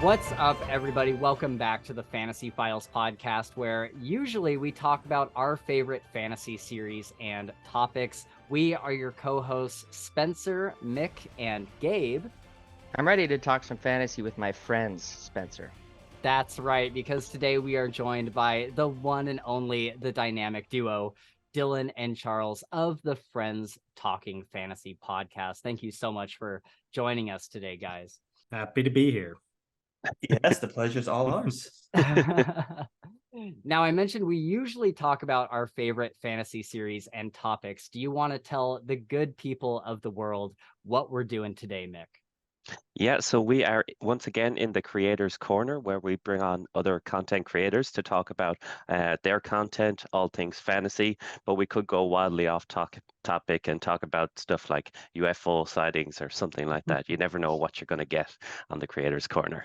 What's up, everybody? Welcome back to the Fantasy Files podcast, where usually we talk about our favorite fantasy series and topics. We are your co-hosts, Spencer, Mick, and Gabe. I'm ready to talk some fantasy with my friends, Spencer. That's right, because today we are joined by the one and only, the dynamic duo, Dylan and Charles of the Friends Talking Fantasy podcast. Thank you so much for joining us today, guys. Happy to be here. Yes, the pleasure's all ours. Now, I mentioned we usually talk about our favorite fantasy series and topics. Do you want to tell the good people of the world what we're doing today, Mick? Yeah, so we are once again in the Creators Corner, where we bring on other content creators to talk about their content, all things fantasy, but we could go wildly off topic and talk about stuff like UFO sightings or something like that. You never know what you're going to get on the Creators Corner.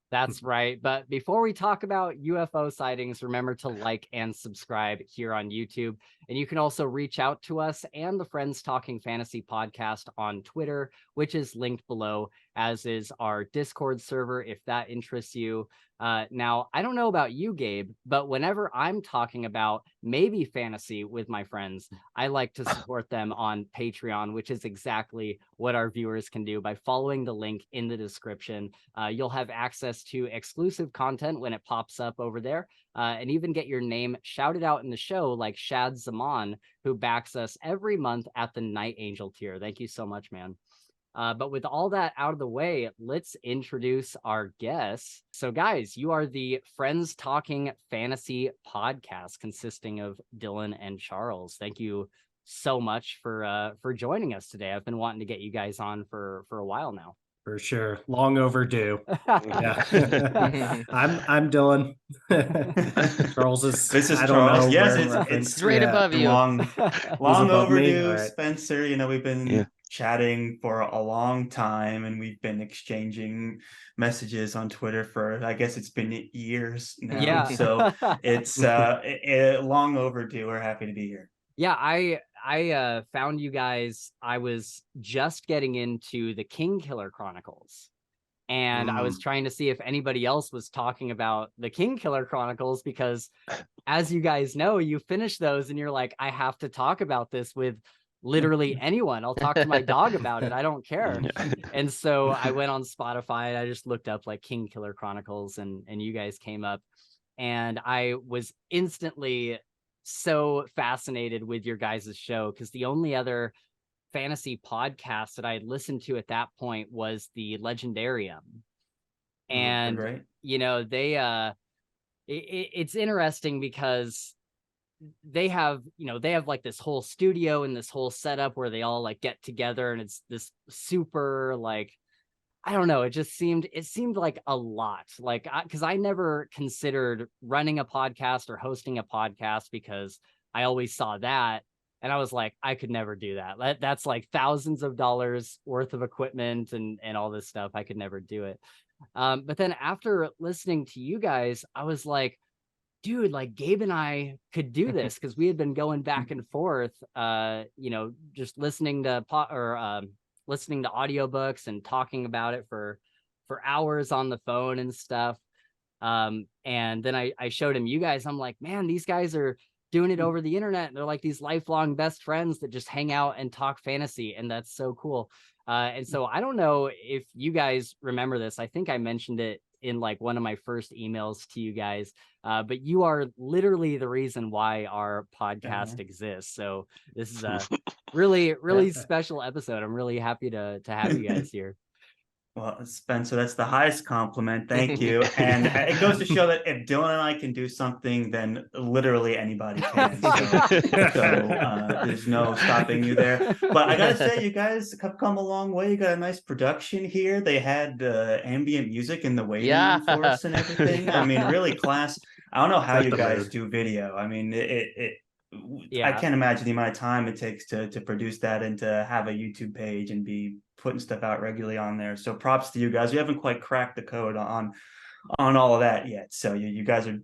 That's right. But before we talk about UFO sightings, remember to like and subscribe here on YouTube. And you can also reach out to us and the Friends Talking Fantasy podcast on Twitter, which is linked below, as is our Discord server, if that interests you. Now, I don't know about you, Gabe, but whenever I'm talking about maybe fantasy with my friends, I like to support them on Patreon, which is exactly what our viewers can do by following the link in the description. You'll have access to exclusive content when it pops up over there, and even get your name shouted out in the show, like Shad Zaman, who backs us every month at the Night Angel tier. Thank you so much, man. But with all that out of the way, let's introduce our guests. So, guys, you are the Friends Talking Fantasy podcast, consisting of Dylan and Charles. Thank you so much for joining us today. I've been wanting to get you guys on for a while now. For sure. Long overdue. Yeah. I'm Dylan. Charles is This is I don't Charles. know. Yes, it's right above you. Long above overdue, me. Right. Spencer. You know, we've been chatting for a long time, and we've been exchanging messages on Twitter for, I guess it's been years now. Yeah. So it's long overdue. We're happy to be here. Yeah, I found you guys. I was just getting into the King Killer Chronicles, and I was trying to see if anybody else was talking about the King Killer Chronicles, because as you guys know, you finish those and you're like, I have to talk about this with literally anyone. I'll talk to my dog about it. I don't care. And so I went on Spotify and I just looked up like King Killer Chronicles, and you guys came up, and I was instantly so fascinated with your guys' show, because the only other fantasy podcast that I had listened to at that point was the Legendarium. And Right. you know, they it's interesting because they have like this whole studio and this whole setup where they all like get together, and it's this super, like, I don't know, it seemed like a lot, like, because I never considered running a podcast or hosting a podcast, because I always saw that and I was like, I could never do that. That's like thousands of dollars worth of equipment and all this stuff. I could never do it. But then after listening to you guys, I was like, dude, like Gabe and I could do this, because we had been going back and forth, just listening to listening to audiobooks and talking about it for hours on the phone and stuff. And then I showed him you guys. I'm like, man, these guys are doing it over the internet. They're like these lifelong best friends that just hang out and talk fantasy. And that's so cool. And so I don't know if you guys remember this. I think I mentioned it in like one of my first emails to you guys, but you are literally the reason why our podcast exists. So this is a really special episode. I'm really happy to have you guys here. Well, Spencer, that's the highest compliment. Thank you. And it goes to show that if Dylan and I can do something, then literally anybody can. So there's no stopping you there. But I got to say, you guys have come a long way. You got a nice production here. They had ambient music in the waiting room for us and everything. I mean, really class. I don't know how you guys do video. I mean, I can't imagine the amount of time it takes to produce that and to have a YouTube page and be putting stuff out regularly on there. So props to you guys. We haven't quite cracked the code on on all of that yet. So you guys are,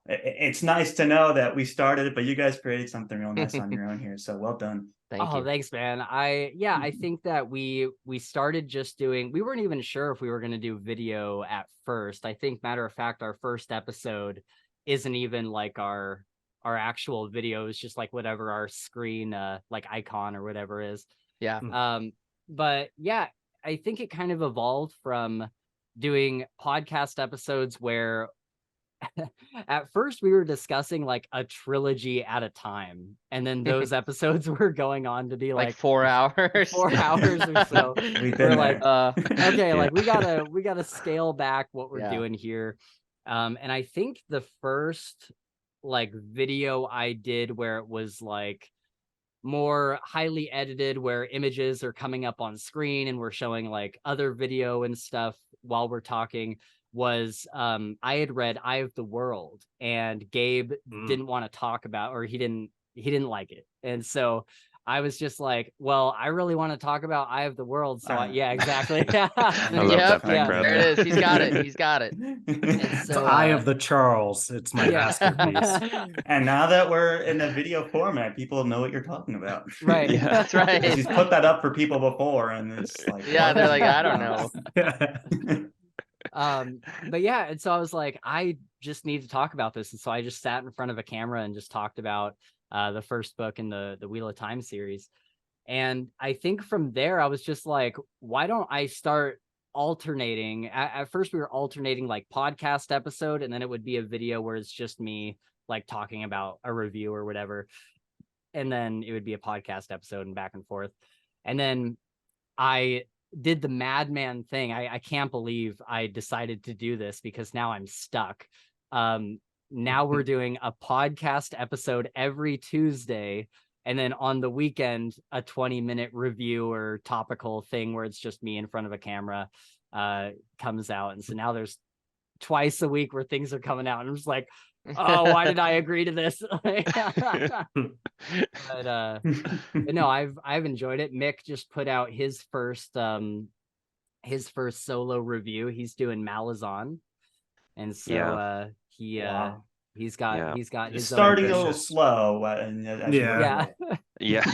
it's nice to know that we started it, but you guys created something real nice on your own here. So well done. Thank you. Thanks, man. I think that we started just doing, we weren't even sure if we were going to do video at first. I think, matter of fact, our first episode isn't even like our actual video. It's just like whatever our screen like icon or whatever is. Yeah. But yeah, I think it kind of evolved from doing podcast episodes where at first we were discussing like a trilogy at a time, and then those episodes were going on to be like 4 hours. 4 hours or so. We've We're been like, okay, Yeah. like we gotta scale back what we're Yeah. doing here. And I think the first like video I did where it was like more highly edited, where images are coming up on screen and we're showing like other video and stuff while we're talking, was I had read Eye of the World, and Gabe didn't want to talk about, or he didn't like it. And so I was just like, well, I really want to talk about Eye of the World. So yeah, exactly. I love that background. There it is. He's got it. He's got it. It's so, Eye of the Charles. It's my masterpiece. And now that we're in a video format, people know what you're talking about. Right. Yeah. That's right. He's put that up for people before, and it's like, Yeah, they're like, I don't know. But yeah, and so I was like, I just need to talk about this. And so I just sat in front of a camera and just talked about the first book in the Wheel of Time series. And I think from there, I was just like, why don't I start alternating? At first we were alternating like podcast episode, and then it would be a video where it's just me like talking about a review or whatever. And then it would be a podcast episode and back and forth. And then I did the madman thing. I can't believe I decided to do this, because now I'm stuck. Now we're doing a podcast episode every Tuesday, and then on the weekend, a 20-minute review or topical thing where it's just me in front of a camera comes out. And so now there's twice a week where things are coming out, and I'm just like, oh, why did I agree to this? But no, I've enjoyed it. Mick just put out his first solo review. He's doing Malazan, and so he's got his It's own starting a little ambitious- slow. And Yeah.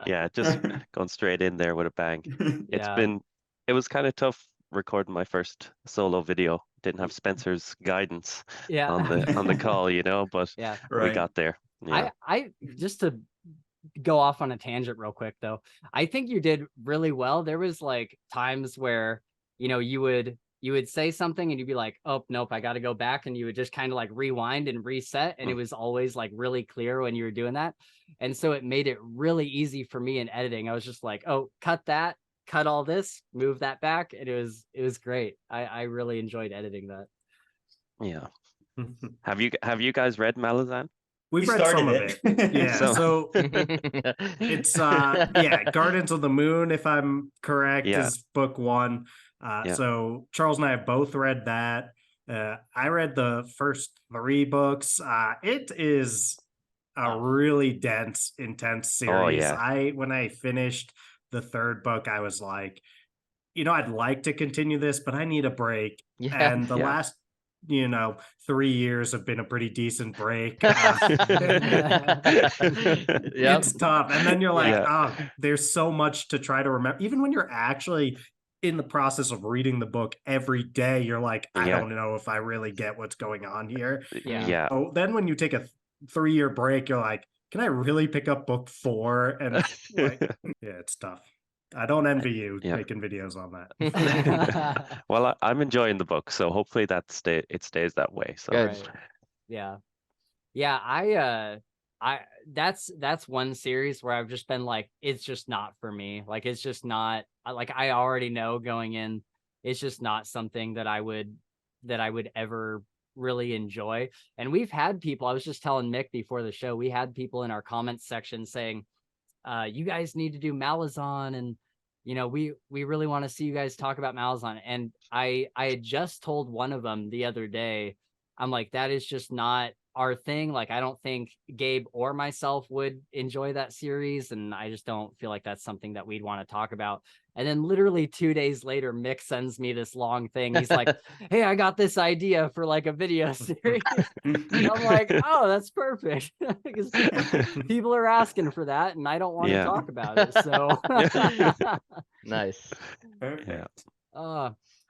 Yeah, just going straight in there with a bang. Yeah. It was kind of tough recording my first solo video. Didn't have Spencer's guidance on the call, but Yeah. we got there. Yeah. I just to go off on a tangent real quick though, I think you did really well. There was like times where you would say something and you'd be like, oh nope, I got to go back, and you would just kind of like rewind and reset, and it was always like really clear when you were doing that. And so it made it really easy for me in editing. I was just like, oh, cut all this, move that back, and it was great. I really enjoyed editing that. Yeah. Have you guys read Malazan? We've We read some of started it. it. Yeah. So it's Gardens of the Moon, if I'm correct, is book one. So Charles and I have both read that. I read the first 3 books. It is a really dense, intense series. When I finished the 3rd book, I was like, I'd like to continue this, but I need a break. And the last 3 years have been a pretty decent break. It's tough. And then you're like, there's so much to try to remember. Even when you're actually in the process of reading the book every day, you're like, I don't know if I really get what's going on here. Yeah. So then when you take a 3-year break, you're like, can I really pick up book 4? And it's tough. I don't envy you making videos on that. Well, I'm enjoying the book, so hopefully it stays that way. So Good. Yeah. That's one series where I've just been like, it's just not for me. Like, it's just not, like, I already know going in, it's just not something that I would ever really enjoy. And we've had people, I was just telling Mick before the show, we had people in our comments section saying, you guys need to do Malazan, and we really want to see you guys talk about Malazan. And I had just told one of them the other day, I'm like, that is just not our thing. Like, I don't think Gabe or myself would enjoy that series, and I just don't feel like that's something that we'd want to talk about. And then literally 2 days later, Mick sends me this long thing. He's like, hey, I got this idea for like a video series. And I'm like, oh, that's perfect. Because people are asking for that and I don't want to talk about it. So Nice. Perfect.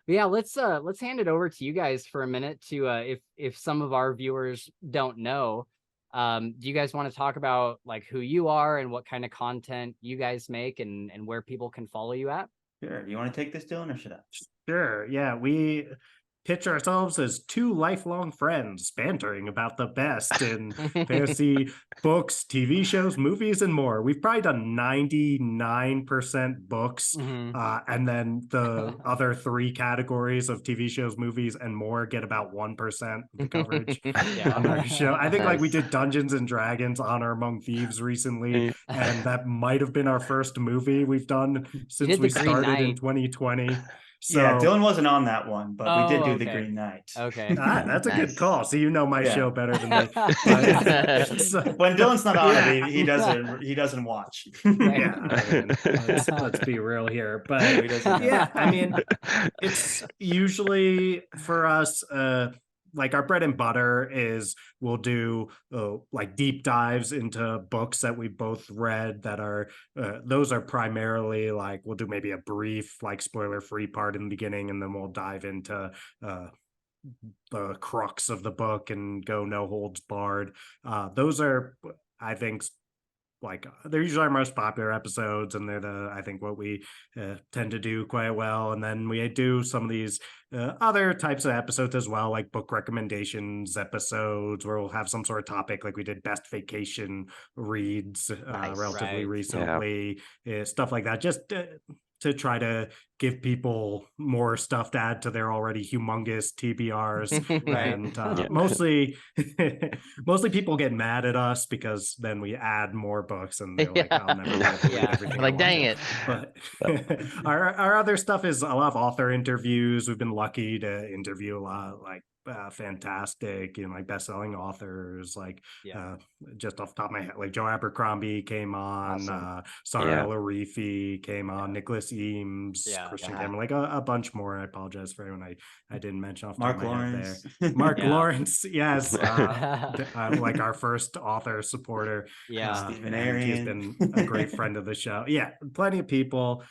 Yeah, let's hand it over to you guys for a minute to if some of our viewers don't know, do you guys want to talk about like who you are and what kind of content you guys make and where people can follow you at? Sure. Do you want to take this, Dylan, or should I? Sure. Yeah, we pitch ourselves as two lifelong friends bantering about the best in fantasy books, TV shows, movies, and more. We've probably done 99% books, and then the other 3 categories of TV shows, movies, and more get about 1% of the coverage on our show. I think like we did Dungeons and Dragons: Honor Among Thieves recently, and that might have been our first movie we've done since we started in 2020. So, yeah, Dylan wasn't on that one, but we did do the Green Knight. Okay. That's a good call. So you know my show better than me. When Dylan's not on it, he doesn't watch. Yeah, I mean, let's be real here. But yeah, I mean, it's usually for us, like our bread and butter is we'll do like deep dives into books that we both read that are those are primarily like we'll do maybe a brief like spoiler free part in the beginning, and then we'll dive into the crux of the book and go no holds barred. Those are, I think, like they're usually our most popular episodes, and they're I think what we tend to do quite well. And then we do some of these other types of episodes as well, like book recommendations episodes where we'll have some sort of topic, like we did best vacation reads relatively recently, stuff like that, just to try to give people more stuff to add to their already humongous TBRs. And mostly people get mad at us because then we add more books and they're like, I'll never read everything. Like, dang it. But our other stuff is a lot of author interviews. We've been lucky to interview a lot, like fantastic, like best-selling authors, like just off the top of my head, like Joe Abercrombie came on, Sarah Larifi came on, Nicholas Eames, Christian Cameron, like a bunch more. I apologize for anyone I didn't mention off the top of my head there. Mark Lawrence, yes, like our first author supporter. Stephen Arian. He's been a great friend of the show. Yeah, plenty of people.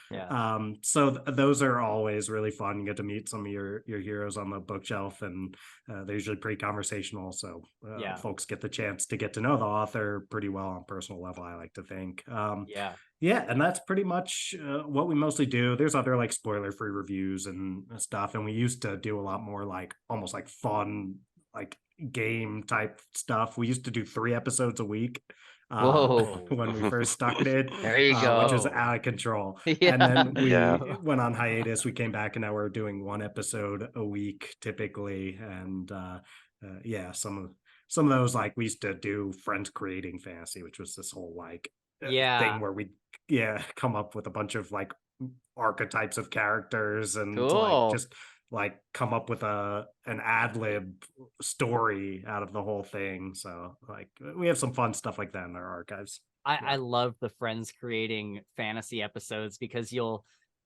So those are always really fun. You get to meet some of your heroes on the bookshelf, and they're usually pretty conversational, so folks get the chance to get to know the author pretty well on a personal level, I like to think. And that's pretty much what we mostly do. There's other like spoiler-free reviews and stuff, and we used to do a lot more like almost like fun like game type stuff. We used to do 3 episodes a week when we first started. There you go. Which was out of control. And then we went on hiatus. We came back, and now we're doing 1 episode a week typically. And some of those, like we used to do Friends Creating Fantasy, which was this whole like thing where we come up with a bunch of like archetypes of characters and like just like come up with an ad lib story out of the whole thing. So like we have some fun stuff like that in our archives. I love the Friends Creating Fantasy episodes because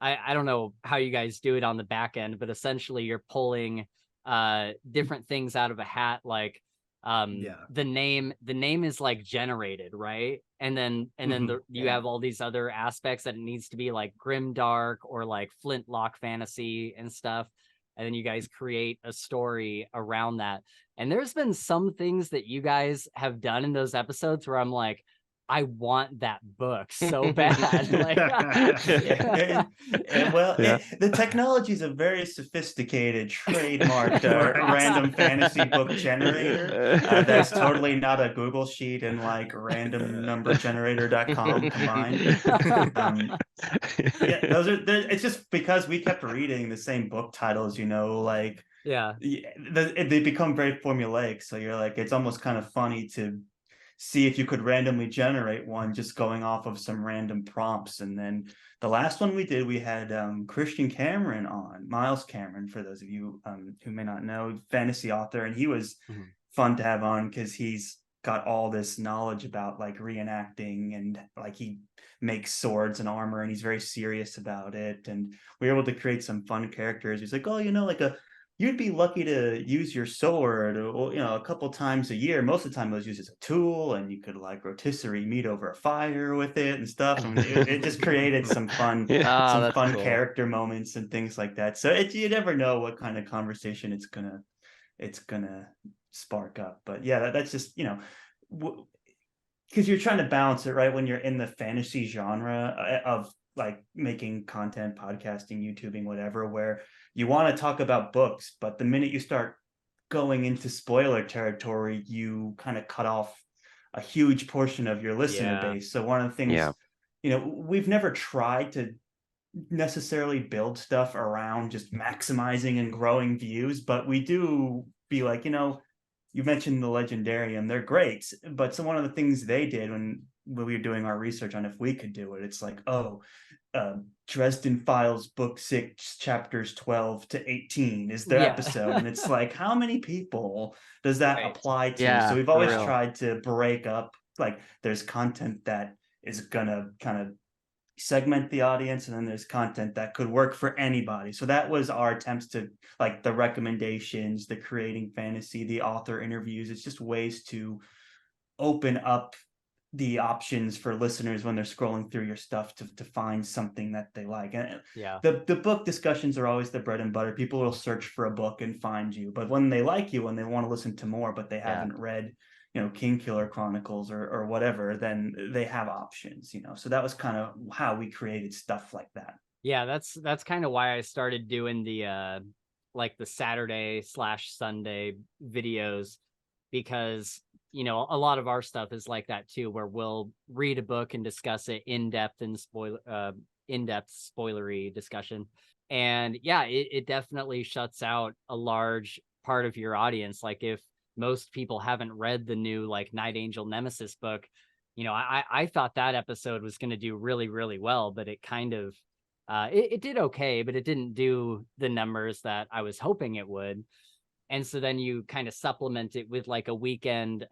I don't know how you guys do it on the back end, but essentially you're pulling different things out of a hat, like the name is like generated, right? And then you have all these other aspects that it needs to be like grimdark or like flintlock fantasy and stuff. And then you guys create a story around that. And there's been some things that you guys have done in those episodes where I'm like, I want that book so bad. The technology is a very sophisticated, trademarked random fantasy book generator. That's totally not a Google sheet and like randomnumbergenerator.com combined. It's just because we kept reading the same book titles, like they become very formulaic. So you're like, it's almost kind of funny to see if you could randomly generate one just going off of some random prompts. And then the last one we did, we had Christian Cameron on, Miles Cameron, for those of you who may not know, fantasy author, and he was fun to have on because he's got all this knowledge about like reenacting, and like he makes swords and armor, and he's very serious about it. And we were able to create some fun characters. He's like, oh, like you'd be lucky to use your sword, a couple times a year. Most of the time it was used as a tool, and you could like rotisserie meat over a fire with it and stuff. And it just created some fun, Cool. character moments and things like that. So you never know what kind of conversation it's gonna spark up. But yeah, that's just, because you're trying to balance it, right? When you're in the fantasy genre of like making content, podcasting, YouTubing, whatever, where you want to talk about books, but the minute you start going into spoiler territory, you kind of cut off a huge portion of your listener base. So one of the things, we've never tried to necessarily build stuff around just maximizing and growing views, but we do be like, you mentioned the Legendarium, they're great, but so one of the things they did when we were doing our research on if we could do it, it's like, Dresden Files book 6 chapters 12 to 18 is their episode, and it's like, how many people does that apply to? So we've always tried to break up, like there's content that is gonna kind of segment the audience, and then there's content that could work for anybody. So that was our attempts to, like, the recommendations, the creating fantasy, the author interviews. It's just ways to open up the options for listeners when they're scrolling through your stuff to find something that they like. And the book discussions are always the bread and butter. People will search for a book and find you, but when they like you and they want to listen to more, but they haven't read King Killer Chronicles or whatever, then they have options, so that was kind of how we created stuff like that. That's kind of why I started doing the like the Saturday/Sunday videos, because a lot of our stuff is like that too, where we'll read a book and discuss it in-depth and spoilery discussion. And it definitely shuts out a large part of your audience. Like if most people haven't read the new like Night Angel Nemesis book, I thought that episode was going to do really, really well, but it kind of it did okay, but it didn't do the numbers that I was hoping it would. And so then you kind of supplement it with like a weekend,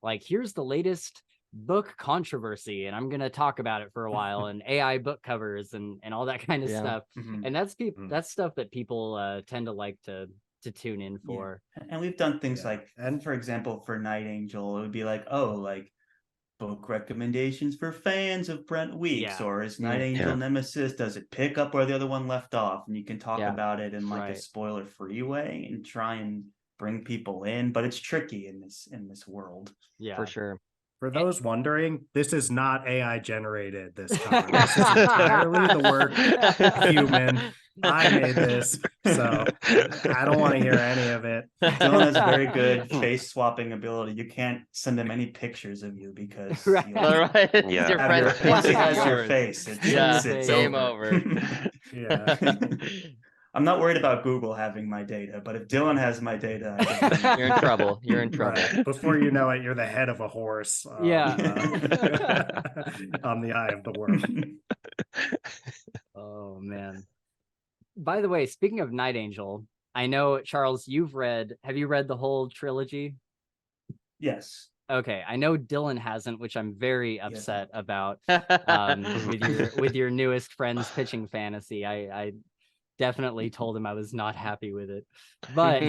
like here's the latest book controversy, and I'm going to talk about it for a while, and AI book covers and all that kind of stuff. And that's stuff that people tend to like to tune in for. And we've done things like, and for example, for Night Angel, it would be like, book recommendations for fans of Brent Weeks, or is Night Angel Nemesis, does it pick up where the other one left off? And you can talk about it in like a spoiler-free way and try and bring people in, but it's tricky in this world. For sure. For those wondering, this is not AI generated this time. This is entirely the work of human. I made this, so I don't want to hear any of it. Dylan has very good face swapping ability. You can't send him any pictures of you because your friend, once he has your face, it's game over. I'm not worried about Google having my data, but if Dylan has my data, you're in trouble. You're in trouble. Right. Before you know it, you're the head of a horse. On the eye of the world. Oh man. By the way, speaking of Night Angel, I know, Charles, have you read the whole trilogy? Yes. Okay, I know Dylan hasn't, which I'm very upset about. With your newest friends pitching fantasy, I definitely told him I was not happy with it. But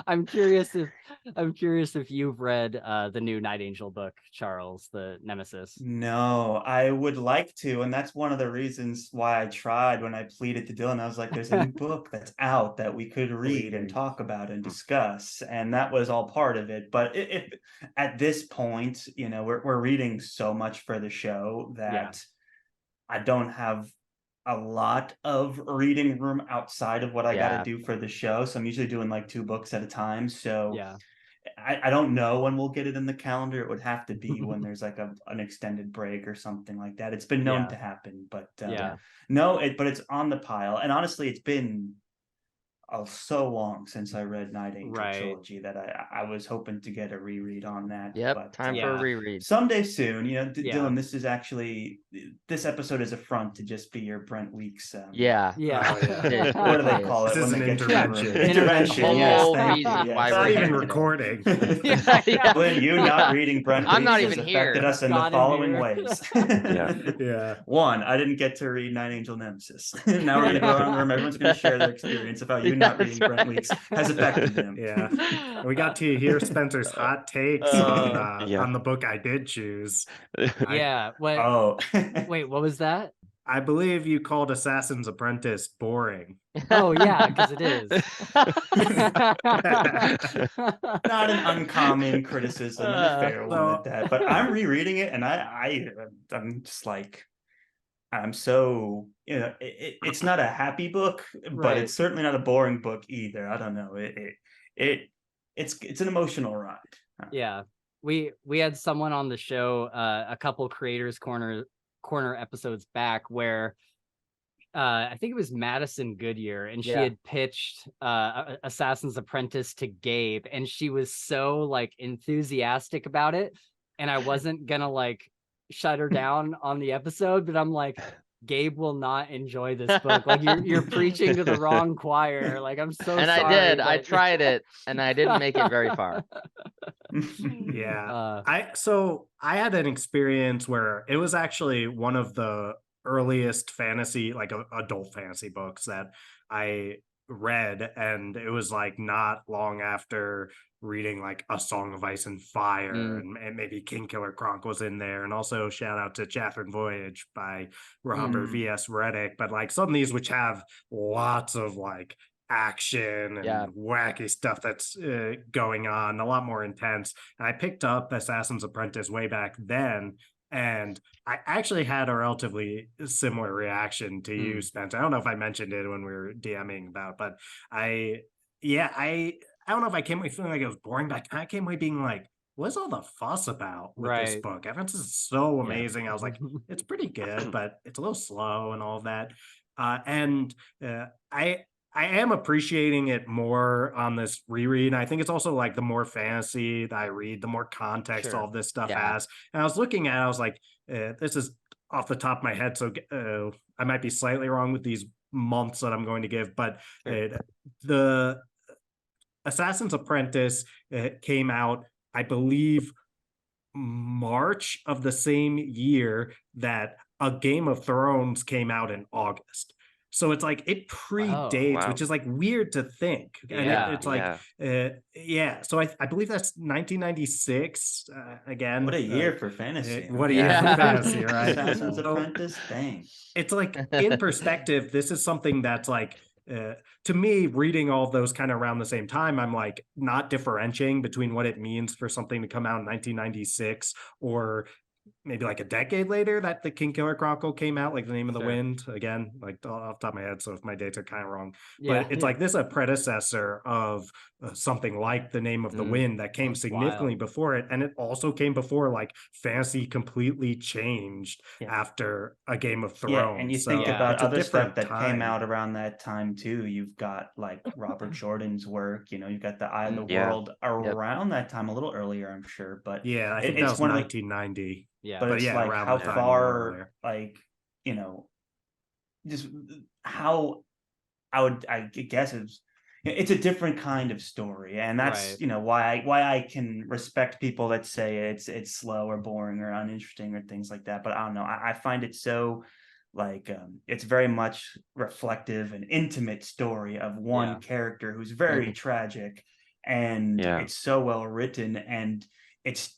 I'm curious if you've read the new Night Angel book, Charles, the Nemesis. No, I would like to, and that's one of the reasons why I tried when I pleaded to Dylan. I was like, there's a new book that's out that we could read and talk about and discuss, and that was all part of it. But if at this point, we're reading so much for the show that I don't have a lot of reading room outside of what I got to do for the show. So I'm usually doing like 2 books at a time. So I don't know when we'll get it in the calendar. It would have to be when there's like an extended break or something like that. It's been known to happen, but but it's on the pile. And honestly, it's been so long since I read Night Angel Right. trilogy that I was hoping to get a reread on that. Yep, but time for a reread. someday soon. Yeah. Dylan, this episode is a front to just be your Brent Weeks. Yeah. What do they call it? This is when an they get to the intervention. room? Intervention. The Yes, whole thank reason you. why It's we're not here even today. recording. Lynn, you not reading Brent I'm Weeks not has even affected here. us in the Not in following here. ways. Yeah. One, I didn't get to read Night Angel Nemesis. Now we're going to go around the room. Everyone's going to share their experience of how you not reading That's Brent right. Weeks has affected them. Yeah. And we got to hear Spencer's hot takes on the book I did choose. Yeah. What? Oh. Wait, what was that? I believe you called Assassin's Apprentice boring. Oh yeah, because it is. Not an uncommon criticism and a fair one at that. But I'm rereading it and I'm just like, I'm so, it's not a happy book, but Right. it's certainly not a boring book either. I don't know. It's an emotional ride. Yeah. We had someone on the show a couple creators corner episodes back where I think it was Madison Goodyear, and she had pitched Assassin's Apprentice to Gabe, and she was so like enthusiastic about it, and I wasn't gonna like shut her down on the episode, but I'm like, Gabe will not enjoy this book. Like you're preaching to the wrong choir. Like I'm so and sorry. I did. But... I tried it, and I didn't make it very far. Yeah. I had an experience where it was actually one of the earliest fantasy, like adult fantasy books that I read, and it was like not long after reading like A Song of Ice and Fire, and maybe King Killer Kronk was in there, and also shout out to Chatham Voyage by Robert V.S. Reddick. But like some of these which have lots of like action and wacky stuff that's going on, a lot more intense. And I picked up Assassin's Apprentice way back then, and I actually had a relatively similar reaction to you, Spencer. I don't know if I mentioned it when we were DMing about, but I don't know if I came away feeling like it was boring, but I came away being like, what's all the fuss about with this book? Everyone's is so amazing. I was like, it's pretty good, but it's a little slow and all of that. I am appreciating it more on this reread. And I think it's also like the more fantasy that I read, the more context all this stuff has. And I was looking at it, I was like, this is off the top of my head, so I might be slightly wrong with these months that I'm going to give, but the Assassin's Apprentice came out, I believe, March of the same year that A Game of Thrones came out in August. So it's like it predates, which is like weird to think. And it's like, so I believe that's 1996 again. What a year for fantasy. What a year for fantasy, right? Assassin's Apprentice, dang. It's like, in perspective, this is something that's like, to me, reading all of those kind of around the same time, I'm like not differentiating between what it means for something to come out in 1996 or maybe like a decade later that the King Killer Chronicle came out, like The Name of the Wind, again, like off the top of my head, so if my dates are kind of wrong, but it's like this a predecessor of something like The Name of the Wind that came significantly before it, and it also came before like fantasy completely changed after A Game of Thrones. And you think about other stuff that came out around that time too. You've got like Robert Jordan's work, you've got The Eye of the World around that time, a little earlier, I'm sure, but I think that was 1990. But it's like how far, like, just how I guess it's a different kind of story, and that's why I can respect people that say it's slow or boring or uninteresting or things like that. But I don't know, I find it so like it's very much reflective and intimate story of one character who's very tragic, and it's so well written, and it's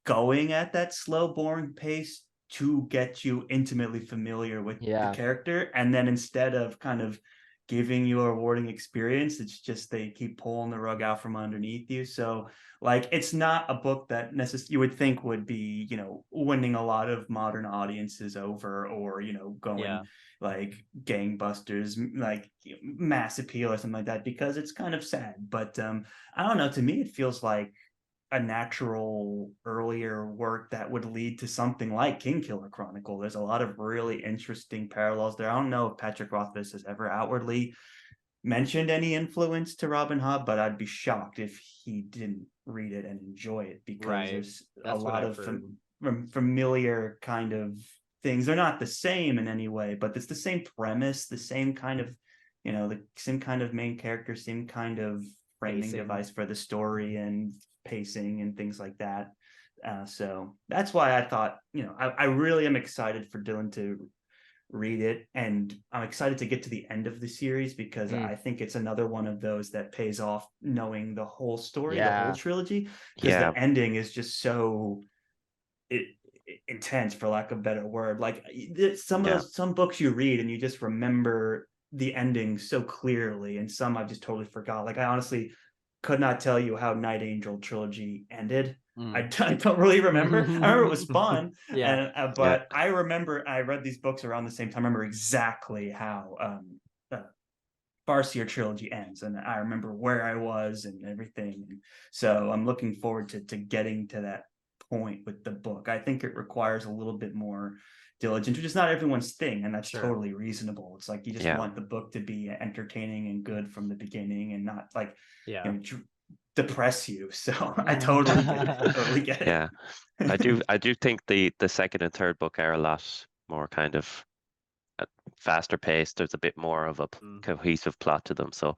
going at that slow, boring pace to get you intimately familiar with the character. And then instead of kind of giving you a rewarding experience, it's just they keep pulling the rug out from underneath you. So like, it's not a book that you would think would be, winning a lot of modern audiences over, or, going like gangbusters, like mass appeal or something like that, because it's kind of sad. But I don't know, to me, it feels like a natural earlier work that would lead to something like King Killer Chronicle. There's a lot of really interesting parallels there. I don't know if Patrick Rothfuss has ever outwardly mentioned any influence to Robin Hobb, but I'd be shocked if he didn't read it and enjoy it, because there's That's a what lot I've of heard. familiar kind of things. They're not the same in any way, but it's the same premise, the same kind of, the same kind of main character, same kind of framing Pacing. device for the story and pacing and things like that. So that's why I thought, I really am excited for Dylan to read it, and I'm excited to get to the end of the series, because I think it's another one of those that pays off knowing the whole story, the whole trilogy, because the ending is just so intense, for lack of a better word. Like some books you read and you just remember the ending so clearly, and some I just totally forgot. Like I honestly could not tell you how Night Angel trilogy ended. I don't really remember. I remember it was fun, but I remember I read these books around the same time. I remember exactly how Farseer trilogy ends, and I remember where I was and everything. And so I'm looking forward to getting to that point with the book. I think it requires a little bit more diligence, which is not everyone's thing, and that's totally reasonable. It's like you just want the book to be entertaining and good from the beginning, and not like depress you. So I totally get it. Yeah, I do think the second and third book are a lot more kind of faster paced. There's a bit more of a cohesive plot to them, so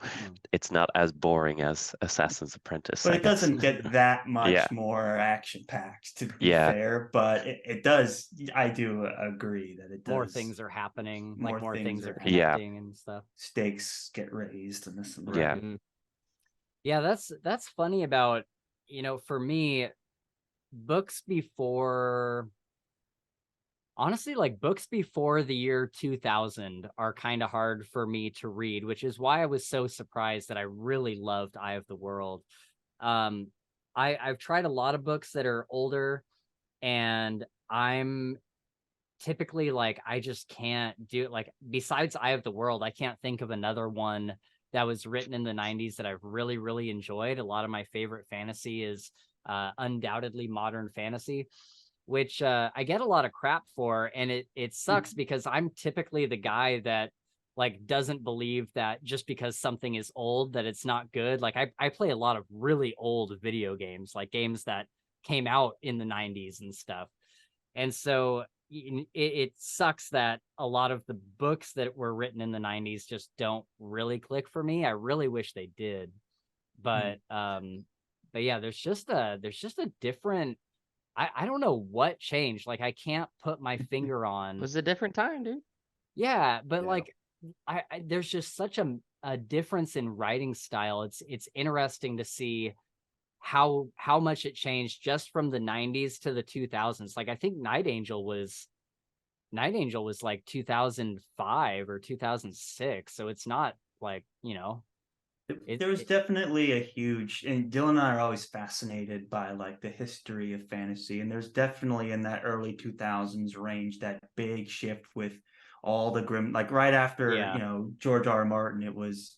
it's not as boring as Assassin's Apprentice. But it doesn't get that much more action packed, to be fair. But it does. I do agree that it does. More things are happening. More things are connecting and stuff. Stakes get raised and this and that. Yeah. Yeah, that's funny about, for me, books before, honestly, like books before the year 2000 are kind of hard for me to read, which is why I was so surprised that I really loved Eye of the World. I've tried a lot of books that are older, and I'm typically like, I just can't do it. Like, besides Eye of the World, I can't think of another one that was written in the 90s that I've really, really enjoyed. A lot of my favorite fantasy is undoubtedly modern fantasy, which I get a lot of crap for. And it sucks because I'm typically the guy that like doesn't believe that just because something is old that it's not good. Like I play a lot of really old video games, like games that came out in the 90s and stuff. And so it sucks that a lot of the books that were written in the 90s just don't really click for me. I really wish they did. But yeah, there's just a different, I don't know what changed. Like I can't put my finger on. It was a different time, dude. Yeah, but like I there's just such a difference in writing style. It's interesting to see how much it changed just from the 90s to the 2000s. Like I think Night Angel was like 2005 or 2006, so it's not like, there was definitely a huge, and Dylan and I are always fascinated by like the history of fantasy, and there's definitely in that early 2000s range that big shift with all the grim, like right after George R. R. Martin, it was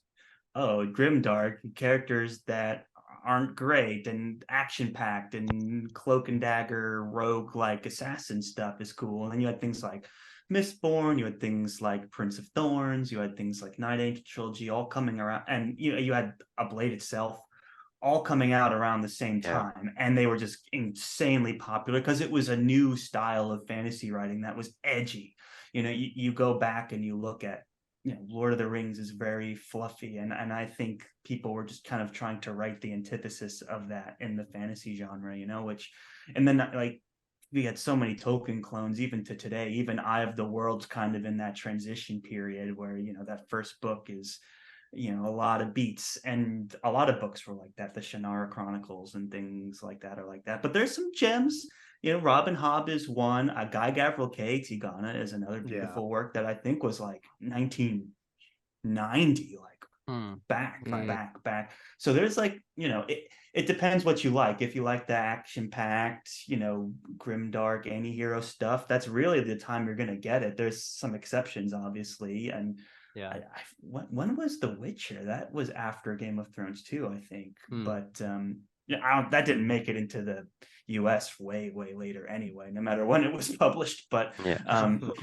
grimdark characters that aren't great and action packed, and cloak and dagger rogue like assassin stuff is cool. And then you had things like Mistborn, you had things like Prince of Thorns, you had things like Night Angel trilogy all coming around, and you had A Blade itself all coming out around the same time, and they were just insanely popular because it was a new style of fantasy writing that was edgy. You go back and you look at Lord of the Rings is very fluffy, and I think people were just kind of trying to write the antithesis of that in the fantasy genre, and then like we had so many Tolkien clones even to today. Even Eye of the World's kind of in that transition period where that first book is a lot of beats, and a lot of books were like that. The Shannara Chronicles and things like that are like that, but there's some gems. Robin Hobb is one. Guy Gavriel K. Tigana is another beautiful work that I think was like 1990, like back. So there's like, it depends what you like. If you like the action-packed, grimdark anti-hero stuff, that's really the time you're gonna get it. There's some exceptions, obviously, and when was The Witcher? That was after Game of Thrones too, I think. But that didn't make it into the US way later anyway, no matter when it was published. But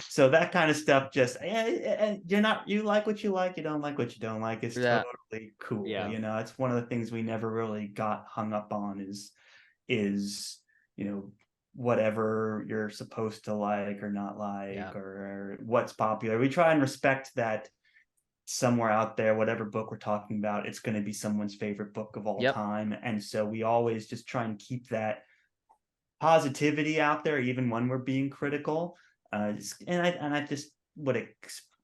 so that kind of stuff, just you like what you like, you don't like what you don't like. It's totally cool. It's one of the things we never really got hung up on is whatever you're supposed to like or not like, or what's popular. We try and respect that somewhere out there, whatever book we're talking about, it's going to be someone's favorite book of all time. And so we always just try and keep that positivity out there, even when we're being critical. And I just would,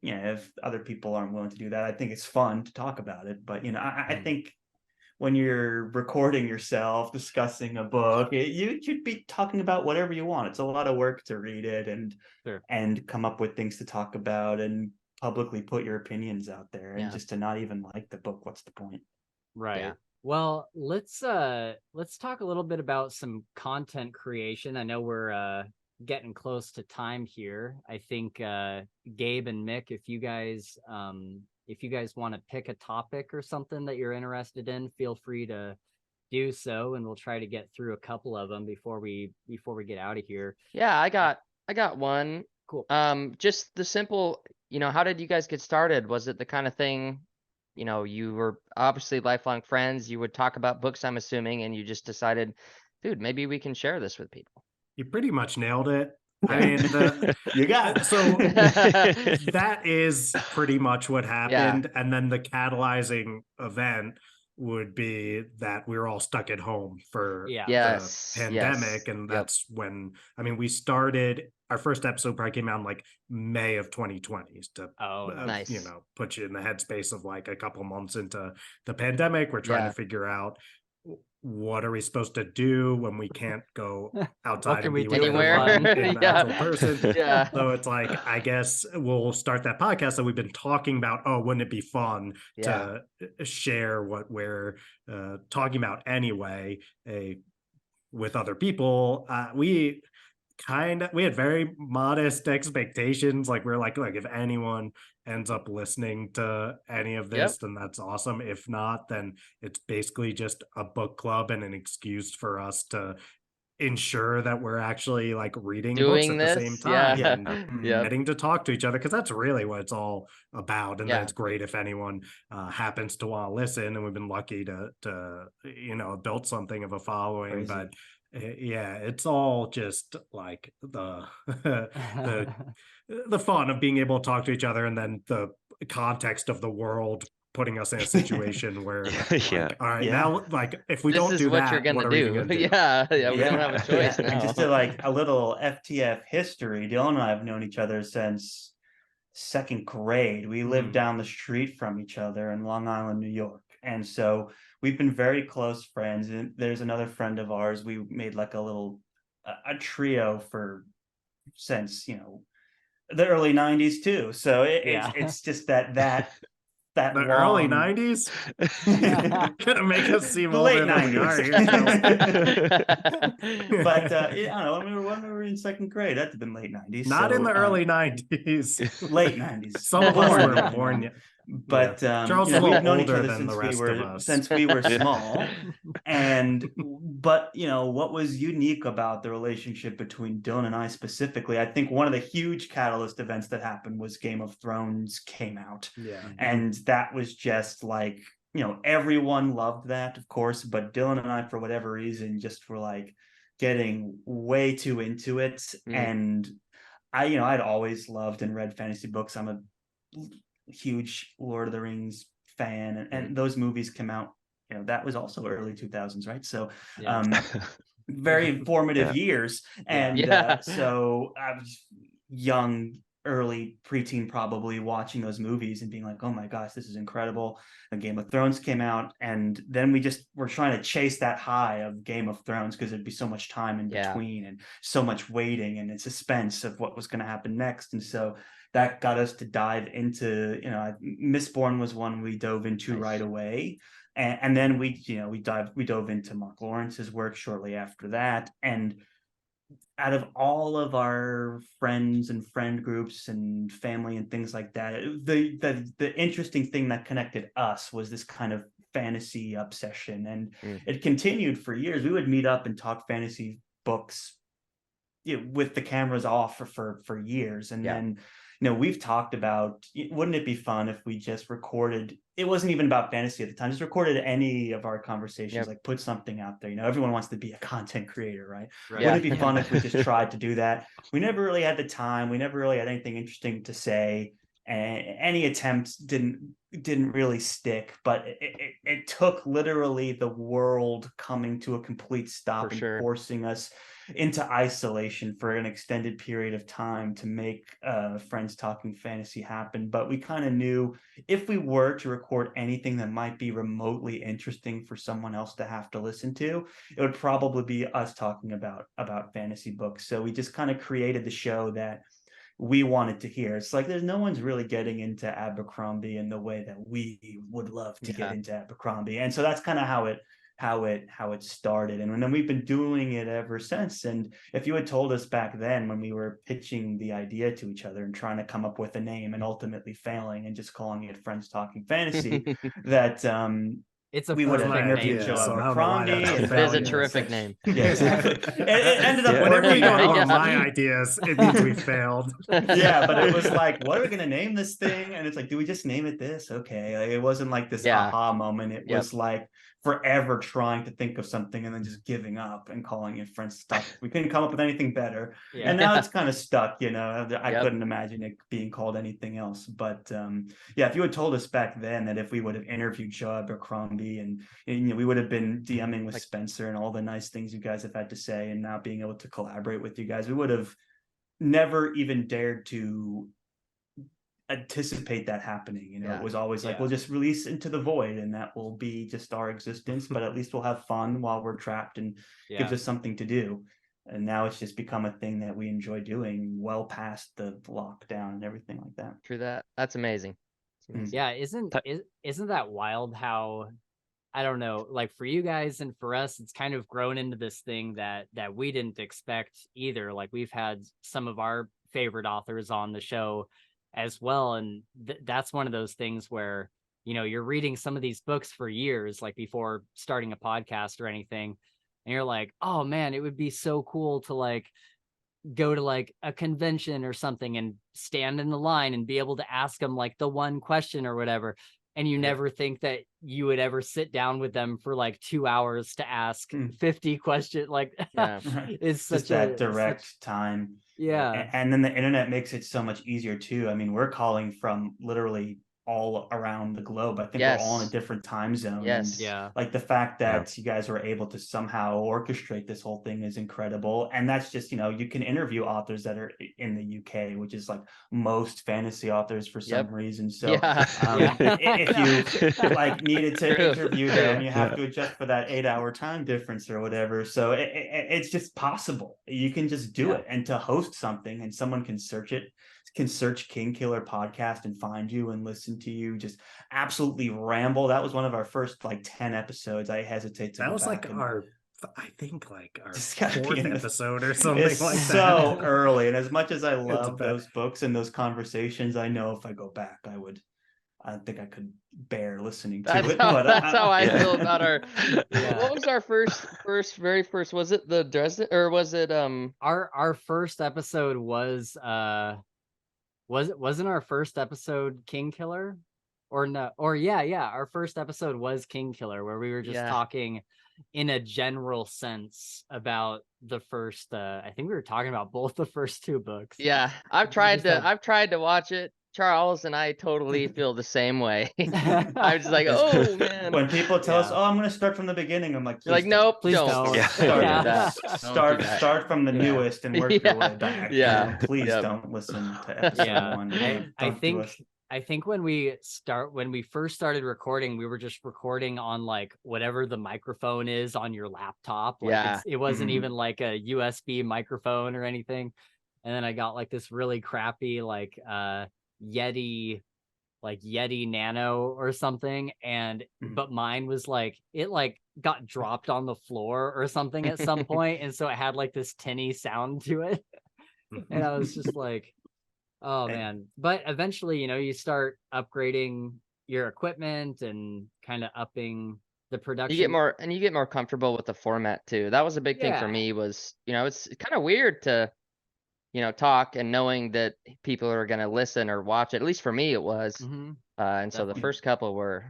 if other people aren't willing to do that, I think it's fun to talk about it. But, I think when you're recording yourself discussing a book, you should be talking about whatever you want. It's a lot of work to read it and come up with things to talk about and publicly put your opinions out there. And just to not even like the book, what's the point? Right. Well, let's talk a little bit about some content creation. I know we're getting close to time here. I think Gabe and Mick, if you guys want to pick a topic or something that you're interested in, feel free to do so, and we'll try to get through a couple of them before we get out of here. Yeah, I got one. Cool. Just the simple, how did you guys get started? Was it the kind of thing, you were obviously lifelong friends, you would talk about books, I'm assuming, and you just decided, dude, maybe we can share this with people? You pretty much nailed it. I mean, you got it. So that is pretty much what happened. And then the catalyzing event would be that we were all stuck at home for the pandemic. And that's when, we started, our first episode probably came out in like May of 2020 to, nice. Put you in the headspace of like a couple months into the pandemic. We're trying to figure out, what are we supposed to do when we can't go outside and be with anyone in actual person? So it's like, I guess we'll start that podcast that we've been talking about. Oh, wouldn't it be fun to share what we're talking about anyway with other people? We had very modest expectations. Like we're like, if anyone ends up listening to any of this, then that's awesome. If not, then it's basically just a book club and an excuse for us to ensure that we're actually like reading books at the same time and getting to talk to each other, because that's really what it's all about. And then it's great if anyone happens to want to listen, and we've been lucky to build something of a following. But it's all just like the fun of being able to talk to each other, and then the context of the world putting us in a situation where all right, now, like, if we don't do that, what are we gonna do? We don't have a choice now. And just to like a little FTF history, Dylan and I have known each other since second grade. We lived down the street from each other in Long Island, New York. And so we've been very close friends. And there's another friend of ours. We made like a trio since, the early 90s too. So it's just that the early 90s gonna make us seem the late 90s. But I don't know, when we were in second grade, that'd have been late 90s. Not in the early 90s. Late 90s. Some of us were born yet. But Charles is we've known each older other than the rest of us. since we were small. But what was unique about the relationship between Dylan and I specifically, I think one of the huge catalyst events that happened was Game of Thrones came out. And that was just like, everyone loved that, of course, but Dylan and I, for whatever reason, just were like getting way too into it. And I'd always loved and read fantasy books. I'm a huge Lord of the Rings fan, and those movies came out, that was also early 2000s, right? So very informative years. And so I was young, early preteen, probably, watching those movies and being like, oh my gosh, this is incredible. And Game of Thrones came out, and then we just were trying to chase that high of Game of Thrones, because there'd be so much time in between and so much waiting and suspense of what was going to happen next. And so that got us to dive into, Mistborn was one we dove into right away. And then we dove into Mark Lawrence's work shortly after that. And out of all of our friends and friend groups and family and things like that, the interesting thing that connected us was this kind of fantasy obsession, and it continued for years. We would meet up and talk fantasy books, with the cameras off for years. And then, we've talked about, wouldn't it be fun if we just recorded, it wasn't even about fantasy at the time, just recorded any of our conversations, like put something out there. Everyone wants to be a content creator, right? Wouldn't it be fun if we just tried to do that? We never really had the time. We never really had anything interesting to say. And any attempts didn't really stick, but it took literally the world coming to a complete stop and forcing us into isolation for an extended period of time to make Friends Talking Fantasy happen. But we kind of knew if we were to record anything that might be remotely interesting for someone else to have to listen to, it would probably be us talking about fantasy books. So we just kind of created the show that we wanted to hear. It's like there's no one's really getting into Abercrombie in the way that we would love to get into Abercrombie. And so that's kind of how it started. And then we've been doing it ever since. And if you had told us back then, when we were pitching the idea to each other and trying to come up with a name and ultimately failing and just calling it Friends Talking Fantasy, that we would have interviewed Joe Abercrombie. It is a terrific name. Yeah, exactly. It ended up whenever working you out. go on my ideas, it means we failed. Yeah, but it was like, what are we going to name this thing? And it's like, do we just name it this? Okay. Like, it wasn't like this aha moment. It was like forever trying to think of something and then just giving up and calling it Friends Stuff. We couldn't come up with anything better. And now it's kind of stuck, I couldn't imagine it being called anything else. But if you had told us back then that if we would have interviewed Joe Abercrombie and we would have been DMing with Spencer and all the nice things you guys have had to say, and now being able to collaborate with you guys, we would have never even dared to anticipate that happening. It was always like, we'll just release into the void and that will be just our existence, but at least we'll have fun while we're trapped and gives us something to do. And now it's just become a thing that we enjoy doing well past the lockdown and everything like that. True that. That's amazing. Yeah, isn't that wild how, I don't know, like for you guys and for us, it's kind of grown into this thing that we didn't expect either. Like we've had some of our favorite authors on the show as well, and that's one of those things where you're reading some of these books for years, like before starting a podcast or anything, and you're like, oh man, it would be so cool to like go to like a convention or something and stand in the line and be able to ask them like the one question or whatever, and you never think that you would ever sit down with them for like 2 hours to ask 50 questions. Like it's such that direct time. And then the internet makes it so much easier too. I mean, we're calling from literally all around the globe. I think we're all in a different time zone. And like the fact that you guys were able to somehow orchestrate this whole thing is incredible. And that's just, you can interview authors that are in the UK, which is like most fantasy authors for some reason. So if you like needed to interview them, you have to adjust for that 8-hour time difference or whatever. So it's just possible. You can just do it. And to host something and someone can search King Killer Podcast and find you and listen to you just absolutely ramble. That was one of our first like 10 episodes. I hesitate to. That was like our fourth episode or something like that. So early, and as much as I love those books and those conversations, I know if I go back, I don't think I could bear listening to it. But that's how I feel about our. What was our very first? Was it the Dresden or was it Our first episode was wasn't our first episode King Killer? Or no, or our first episode was King Killer, where we were just talking in a general sense about the first I think we were talking about both the first two books. I've tried to watch it. Charles and I totally feel the same way. I was just like, oh man. When people tell us, oh, I'm going to start from the beginning, I'm like, like, nope, please don't. Start from the newest and work your way back. Please don't listen to episode 1. I think when we first started recording, we were just recording on like whatever the microphone is on your laptop. Like it wasn't even like a USB microphone or anything. And then I got like this really crappy like Yeti Nano or something, and but mine was like it like got dropped on the floor or something at some point, and so it had like this tinny sound to it, and I was just like, oh man. But eventually, you start upgrading your equipment and kind of upping the production. You get more comfortable with the format too. That was a big thing for me was, it's kind of weird to, talk and knowing that people are going to listen or watch it. At least for me, it was. Mm-hmm. And so the first couple were,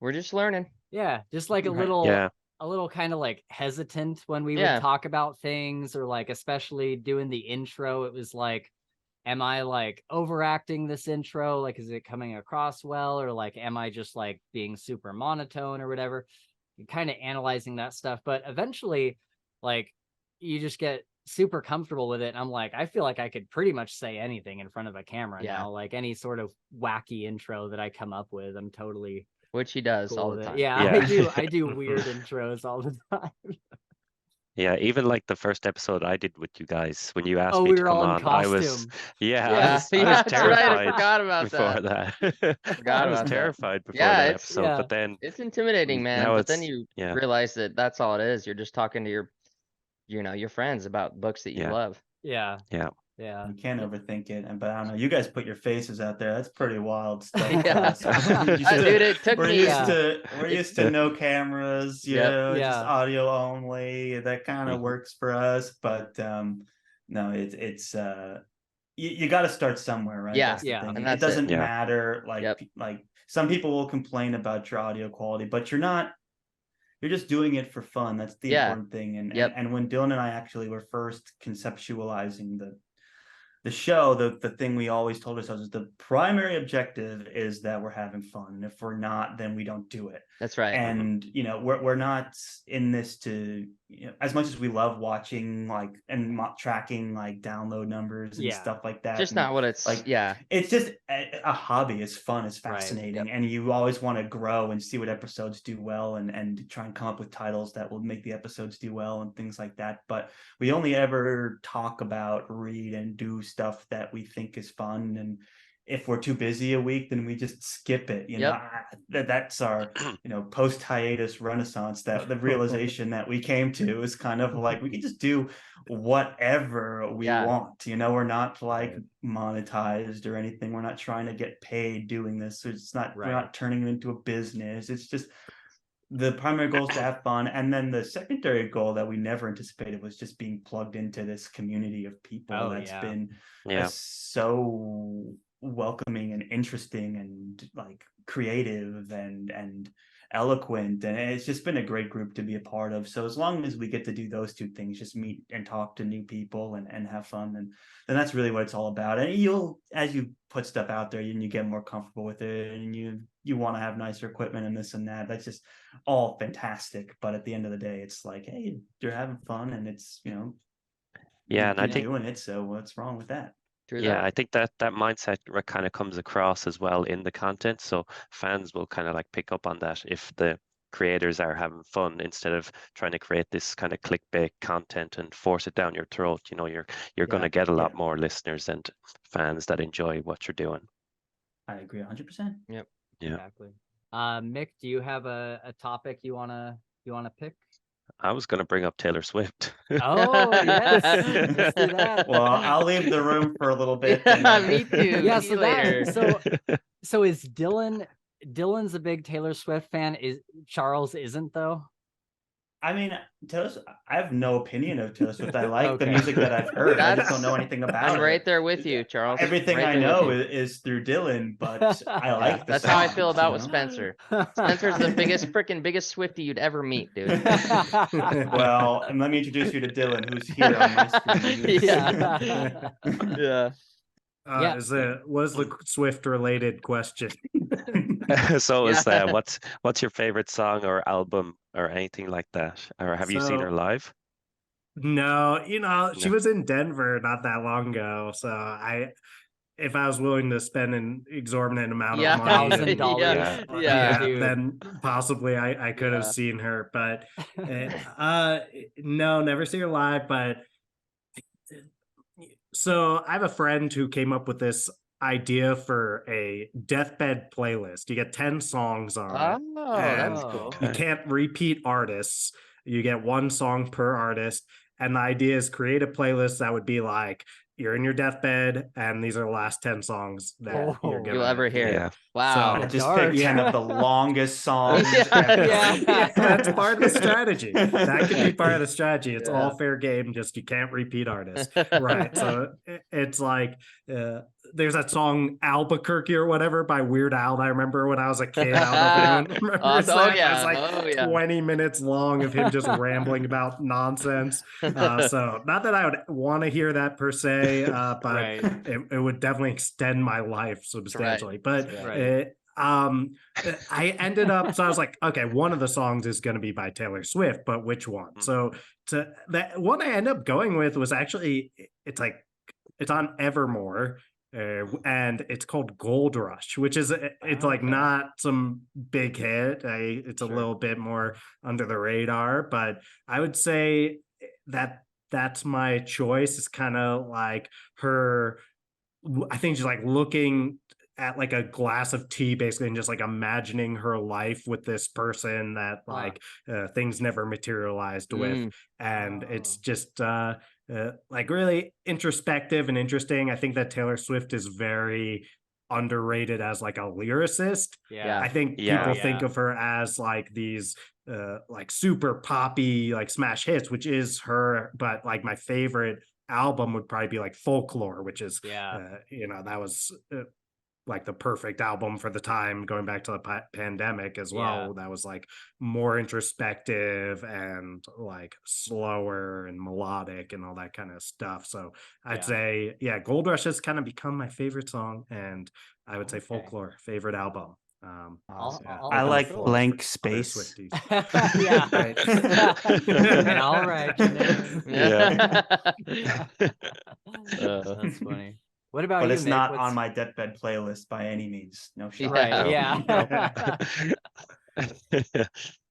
we're just learning. Yeah. Just like a little kind of like hesitant when we would talk about things, or like, especially doing the intro, it was like, am I like overacting this intro? Like, is it coming across well? Or like, am I just like being super monotone or whatever? You're kind of analyzing that stuff. But eventually, like, you just get super comfortable with it. And I'm like, I feel like I could pretty much say anything in front of a camera now. Like any sort of wacky intro that I come up with, I'm totally which he does cool all the time. Yeah. I do weird intros all the time. Yeah, even like the first episode I did with you guys, when you asked me to come on, I was terrified. I forgot about before that. I was terrified before that episode, but then it's intimidating, man. But then you realize that that's all it is. You're just talking to your friends about books that you love. Yeah. You can't overthink it, but I don't know. You guys put your faces out there. That's pretty wild stuff. Dude, it took me. We're used to no cameras, just audio only. That kind of works for us, but no, it's you got to start somewhere, right? Yeah, that's the thing. And it doesn't matter. Like some people will complain about your audio quality, but you're not. You're just doing it for fun. That's the important thing. And when Dylan and I actually were first conceptualizing the show, the thing we always told ourselves is the primary objective is that we're having fun. And if we're not, then we don't do it. That's right. And we're not in this to, as much as we love watching and tracking download numbers and stuff like that. Just not what it's like. Yeah, it's just a hobby. It's fun. It's fascinating, and you always want to grow and see what episodes do well, and try and come up with titles that will make the episodes do well and things like that. But we only ever talk about, read, and do stuff that we think is fun. And if we're too busy a week, then we just skip it. That's our post hiatus renaissance. That the realization that we came to is kind of like we can just do whatever we want. We're not monetized or anything. We're not trying to get paid doing this. So it's not. We're not turning it into a business. It's just the primary goal is to have fun, and then the secondary goal that we never anticipated was just being plugged into this community of people that's been so welcoming and interesting and creative and eloquent, and it's just been a great group to be a part of. So as long as we get to do those two things, just meet and talk to new people and have fun, and then that's really what it's all about. And as you put stuff out there and you get more comfortable with it, and you want to have nicer equipment and this and that, that's just all fantastic. But at the end of the day, it's like, hey, you're having fun, and it's and I think doing it, so what's wrong with that? I think that mindset kind of comes across as well in the content, so fans will kind of pick up on that if the creators are having fun, instead of trying to create this kind of clickbait content and force it down your throat. You're going to get a lot more listeners and fans that enjoy what you're doing. I agree 100%. Yep. Yeah. Exactly. Mick, do you have a topic you wanna pick? I was going to bring up Taylor Swift. Oh, yes. Let's do that. Well, I'll leave the room for a little bit. Me too. Yeah, so is Dylan's a big Taylor Swift fan. Is Charles isn't though? I mean, I have no opinion of Taylor Swift. I like the music that I've heard. I just don't know anything about it. I'm right there with you, Charles. Everything I know is through Dylan, but I like That's how I feel about with Spencer. Spencer's the biggest Swiftie you'd ever meet, dude. Well, and let me introduce you to Dylan, who's here on my screen. Was the Swift related question? So is that what's your favorite song or album or anything like that? Or have you seen her live? No, she was in Denver not that long ago. So if I was willing to spend an exorbitant amount of money, $1,000, then possibly I could have seen her. But no, never seen her live. But so I have a friend who came up with this idea for a deathbed playlist. You get 10 songs on it. Oh, that's cool. You can't repeat artists. You get one song per artist. And the idea is create a playlist that would be like you're in your deathbed, and these are the last 10 songs that you'll ever hear. Yeah. Wow. I just dark. picked 10 of the longest songs ever. Yeah. That's part of the strategy. That could be part of the strategy. It's Yeah. all fair game, just you can't repeat artists. Right. So it's like there's that song Albuquerque or whatever by Weird Al that I remember when I was a kid. I don't know if anyone remembers that. It was like 20 minutes long of him just rambling about nonsense. So not that I would want to hear that per se, but Right. it would definitely extend my life substantially. But I ended up, so I was like, okay, one of the songs is going to be by Taylor Swift, but which one? So that one I ended up going with was actually, it's on Evermore. And it's called Gold Rush, which is it's like not some big hit. It's a little bit more under the radar, but I would say that's my choice. It's kind of like her. I think she's like looking at like a glass of tea basically and just like imagining her life with this person that like things never materialized with, and it's just like really introspective and interesting. I think that Taylor Swift is very underrated as like a lyricist. I think people think of her as like these like super poppy like smash hits, which is her, but like my favorite album would probably be like Folklore, which is that was like the perfect album for the time, going back to the pandemic as well. That was like more introspective and like slower and melodic and all that kind of stuff. So I'd say, Gold Rush has kind of become my favorite song, and I would say Folklore, favorite album. I like Blank Space. Yeah. And all right. That's funny. What about you? But it's Mick? not on my deathbed playlist by any means. No shot. Right.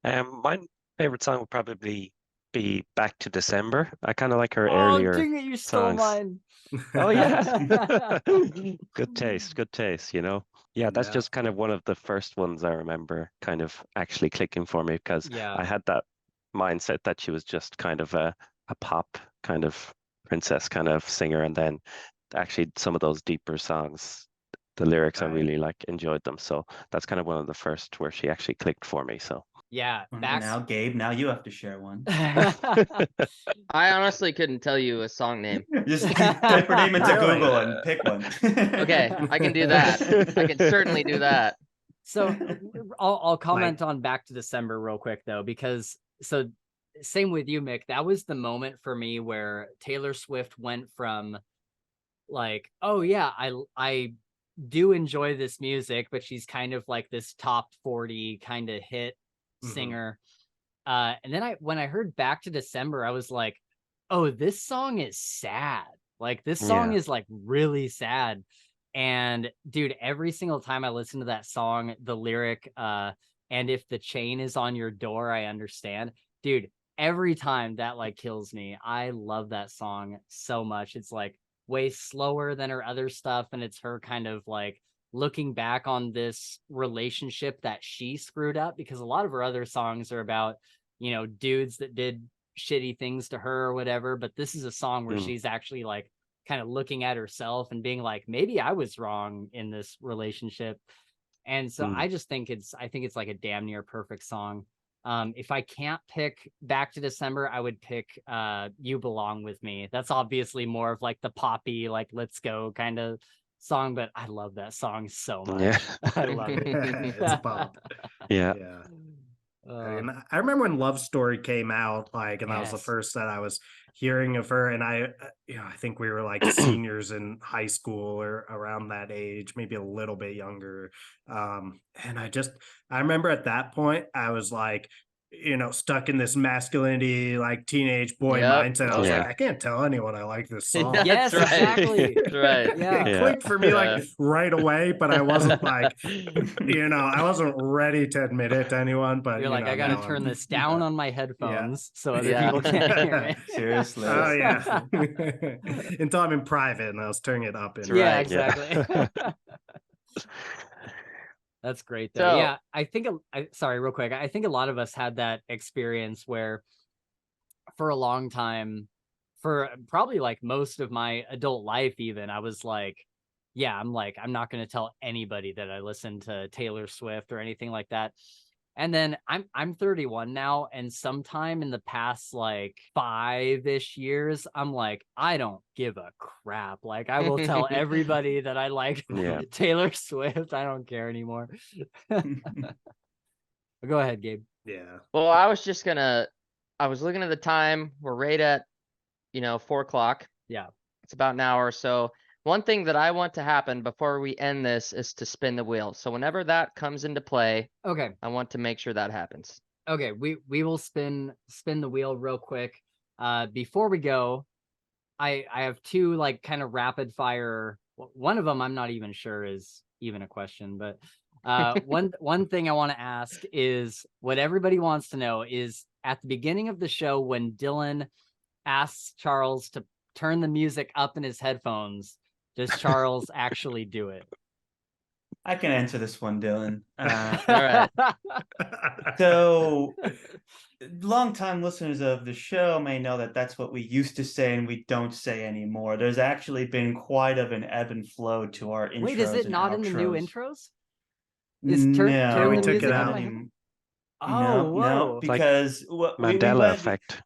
My favorite song would probably be Back to December. I kind of like her earlier dang it, you stole songs. mine. Oh yeah. Good taste, you know. Yeah, that's just kind of one of the first ones I remember kind of actually clicking for me, because I had that mindset that she was just kind of a pop kind of princess kind of singer, and then actually some of those deeper songs, the lyrics I really like enjoyed them. So that's kind of one of the first where she actually clicked for me. So now Gabe, now you have to share one. I honestly couldn't tell you a song name. Just type her name into Google and pick one. Okay, I can do that. I can certainly do that. So I'll comment on Back to December real quick though, because same with you, Mick. That was the moment for me where Taylor Swift went from like, oh yeah, I do enjoy this music, but she's kind of like this top 40 kind of hit singer. And then when I heard Back to December, I was like, oh, this song is sad. Like this song is like really sad. And dude, every single time I listen to that song, the lyric, and if the chain is on your door, I understand. Dude, every time that like kills me. I love that song so much. It's like way slower than her other stuff, and it's her kind of like looking back on this relationship that she screwed up, because a lot of her other songs are about, you know, dudes that did shitty things to her or whatever, but this is a song where she's actually like kind of looking at herself and being like, maybe I was wrong in this relationship. And so I think it's like a damn near perfect song. If I can't pick Back to December, I would pick You Belong With Me. That's obviously more of like the poppy, like let's go kind of song, but I love that song so much. Yeah. I love it. It's pop. Yeah. And I remember when Love Story came out, like, and that was the first that I was hearing of her. And I think we were like seniors in high school or around that age, maybe a little bit younger. And I remember at that point, I was like, you know, stuck in this masculinity, like teenage boy mindset. I was like, I can't tell anyone I like this song. Yes, exactly. Right. It clicked for me like right away, but I wasn't like, you know, I wasn't ready to admit it to anyone. But you're like, I gotta turn this down on my headphones so other people can't hear it. Seriously. Oh yeah. Until I'm in private and I was turning it up. Exactly. That's great though. So, yeah, I think sorry, real quick. I think a lot of us had that experience where for a long time for probably like most of my adult life, even, I was like, yeah, I'm not going to tell anybody that I listen to Taylor Swift or anything like that. And then I'm 31 now, and sometime in the past like 5-ish years, I'm like, I don't give a crap. Like, I will tell everybody that I like Taylor Swift. I don't care anymore. Go ahead, Gabe. Yeah. Well, I was looking at the time. We're right at, 4:00. Yeah. It's about an hour. So one thing that I want to happen before we end this is to spin the wheel. So whenever that comes into play, okay, I want to make sure that happens. Okay, we will spin the wheel real quick. Before we go, I have two like kind of rapid fire. One of them I'm not even sure is even a question, but one thing I want to ask is what everybody wants to know is at the beginning of the show when Dylan asks Charles to turn the music up in his headphones, does Charles actually do it? I can answer this one, Dylan. All right. So, longtime listeners of the show may know that that's what we used to say and we don't say anymore. There's actually been quite of an ebb and flow to our intros. Wait, is it and not outros. in the new intros? No, we took it out. No, because like Mandela effect.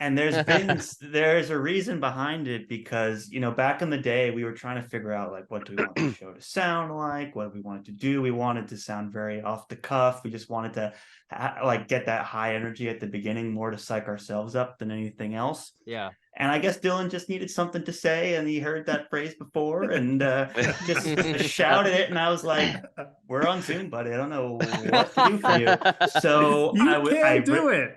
And there's a reason behind it because, back in the day, we were trying to figure out, like, what do we want the show to sound like? What do we want it to do? We wanted to sound very off the cuff. We just wanted to, get that high energy at the beginning, more to psych ourselves up than anything else. Yeah. And I guess Dylan just needed something to say, and he heard that phrase before and just shouted it. And I was like, we're on Zoom, buddy. I don't know what to do for you. So I do it.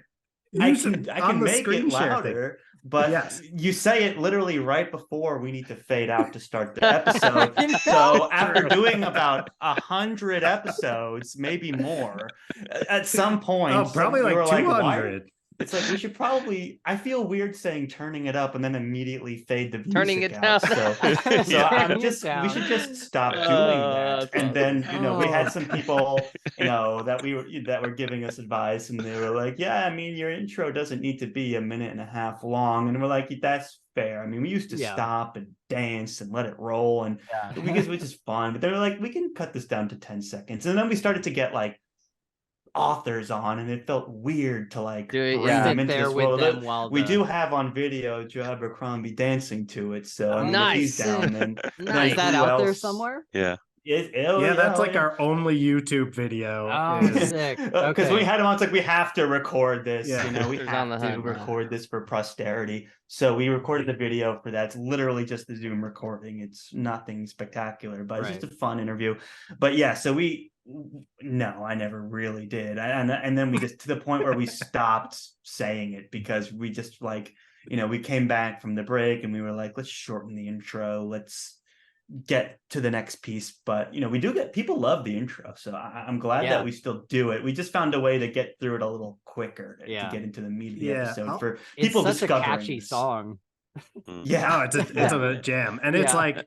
I can make it louder, but you say it literally right before we need to fade out to start the episode. So after doing about 100 episodes, maybe more, at some point, probably like 200. It's like we should probably. I feel weird saying turning it up and then immediately fade the music turning it out. down. We should just stop doing that. And then we had some people that were giving us advice, and they were like, "Yeah, I mean, your intro doesn't need to be 1.5 minutes long." And we're like, "That's fair. I mean, we used to stop and dance and let it roll, and because it was just fun." But they were like, "We can cut this down to 10 seconds." And then we started to get like authors on, and it felt weird to like bring them into this world. We do have on video Joe Abercrombie dancing to it, so I mean, if he's down, then is that out there somewhere? Yeah. That's like our only YouTube video. Oh, sick. Because we had him on, it's like we have to record this. Yeah. We have to record this for posterity. So we recorded the video for that. It's literally just the Zoom recording. It's nothing spectacular, but it's just a fun interview. But yeah, so I never really did. And then we just to the point where we stopped saying it because we just we came back from the break and we were like, let's shorten the intro. Let's get to the next piece. But we do get people love the intro, so I'm glad that we still do it. We just found a way to get through it a little quicker to get into the meat of the episode for people it's such discovering a catchy song. It's a jam, and it's like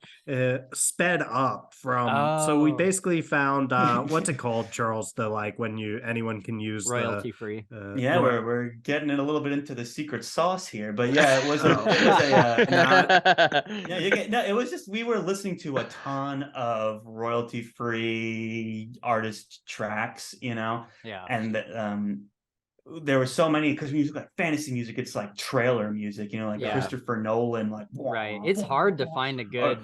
sped up from. So we basically found what's it called, Charles? The when anyone can use royalty free. We're getting it a little bit into the secret sauce here, but it was it was just we were listening to a ton of royalty free artist tracks, and there were so many because when you look at fantasy music, it's like trailer music, Christopher Nolan, right. It's hard to find a good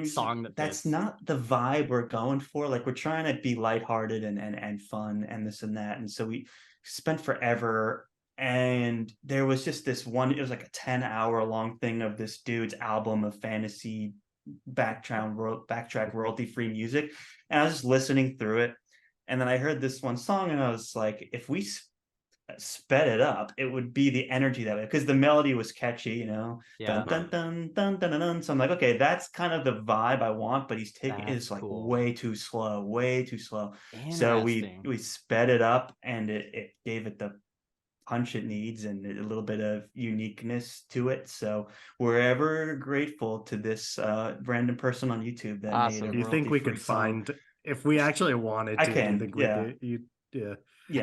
song that's not the vibe we're going for. Like we're trying to be lighthearted and fun and this and that, and so we spent forever. And there was just this one. It was like a 10-hour long thing of this dude's album of fantasy backtrack royalty free music, and I was just listening through it, and then I heard this one song, and I was like, if we sped it up, it would be the energy that way, because the melody was catchy, dun, dun, dun, dun, dun, dun, dun. So I'm like, okay, that's kind of the vibe I want, but he's taking it's like way too slow. So we sped it up, and it gave it the punch it needs and a little bit of uniqueness to it. So we're ever grateful to this random person on YouTube that made a you think we could find if we actually wanted to? I can,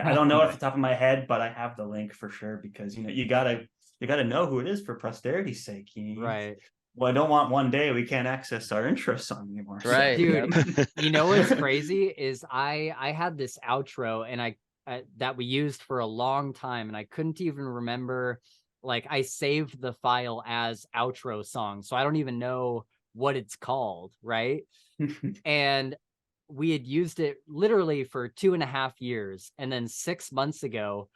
I don't know off the top of my head, but I have the link for sure, because you gotta you got to know who it is for posterity's sake. Right. Well, I don't want one day we can't access our intro song anymore. Right. Dude, you know what's crazy is I had this outro and I that we used for a long time, and I couldn't even remember, like, I saved the file as outro song, so I don't even know what it's called, right? And we had used it literally for 2.5 years, and then 6 months ago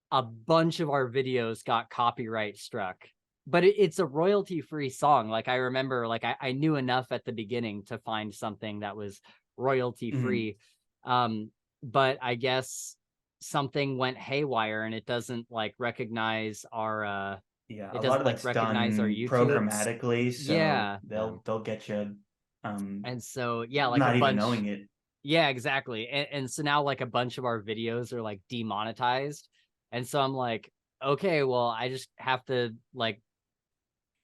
a bunch of our videos got copyright struck, but it's a royalty-free song. Like, I remember, like, I knew enough at the beginning to find something that was royalty-free. But I guess something went haywire and it doesn't like recognize our yeah, it a doesn't lot of like that's recognize our done YouTube programmatically, so Yeah. they'll get you And so yeah, like not a even bunch knowing it. Yeah, exactly. And so now like a bunch of our videos are like demonetized, and so I'm like, okay, well, I just have to like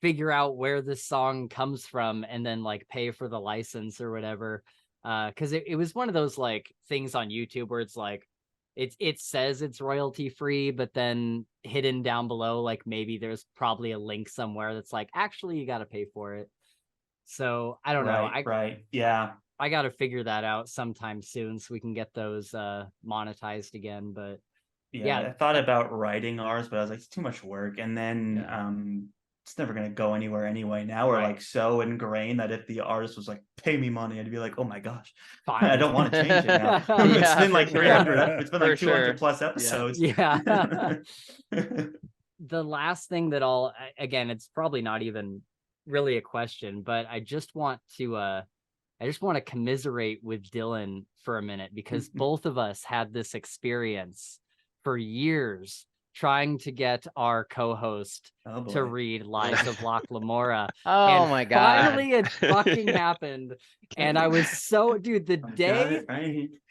figure out where this song comes from and then like pay for the license or whatever. Because it was one of those like things on YouTube where it's like it says it's royalty free, but then hidden down below, like maybe there's probably a link somewhere that's like, actually you got to pay for it. So I don't know. Right. Yeah. I got to figure that out sometime soon so we can get those monetized again. But yeah, I thought about writing ours, but I was like, it's too much work. And then it's never going to go anywhere anyway. Now we're like so ingrained that if the artist was like, pay me money, I'd be like, oh my gosh, fine. I don't want to change it now. It's been like 300, it's been like 200 plus episodes. Yeah. The last thing that again, it's probably not even really a question, but I just want to commiserate with Dylan for a minute, because both of us had this experience for years trying to get our co-host to read Lies of Locke Lamora. Oh my god. Finally it fucking happened. And I was so, dude, the day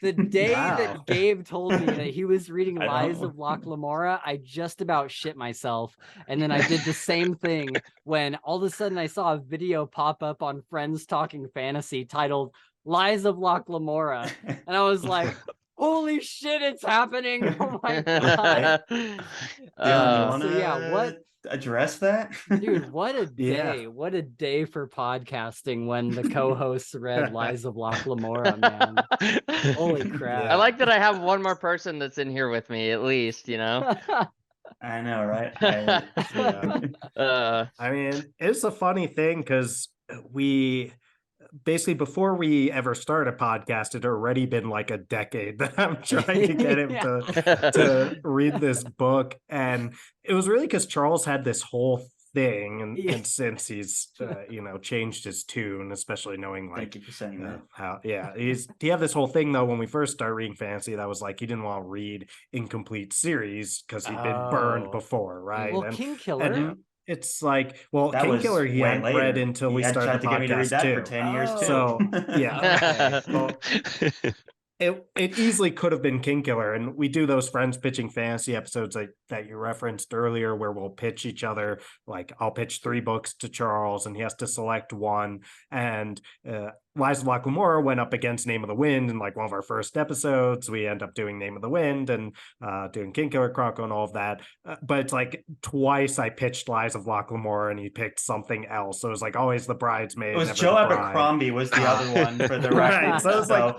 that Gabe told me that he was reading Lies of Locke Lamora, I just about shit myself. And then I did the same thing when all of a sudden I saw a video pop up on Friends Talking Fantasy titled Lies of Locke Lamora. And I was like, holy shit, it's happening. Oh my god. What address that? Dude, what a day. What a day for podcasting when the co-hosts read Lies of Locke Lamora, man. Holy crap. I like that I have one more person that's in here with me, at least, you know. I know, right? I mean, it's a funny thing because we basically, before we ever started a podcast, it had already been like a decade that I'm trying to get him to read this book. And it was really because Charles had this whole thing, and since he's changed his tune, especially knowing like, thank you for saying that. He had this whole thing though when we first started reading fantasy that was like he didn't want to read incomplete series because he'd been burned before, right? Well, King Killer. It's like, well, that King Killer he hadn't later. read until we started the podcast to read that too. For 10 years too. So yeah. Okay. Well, it easily could have been King Killer, and we do those friends pitching fantasy episodes that you referenced earlier, where we'll pitch each other. Like I'll pitch 3 books to Charles, and he has to select one. And Lies of Locke Lamora went up against Name of the Wind in like one of our first episodes. We end up doing Name of the Wind and doing King Killer Chronicle and all of that. But it's like twice I pitched Lies of Locke Lamora and he picked something else. So it was like always the bridesmaid. It was Joe Abercrombie was the other one for the record. So it's like,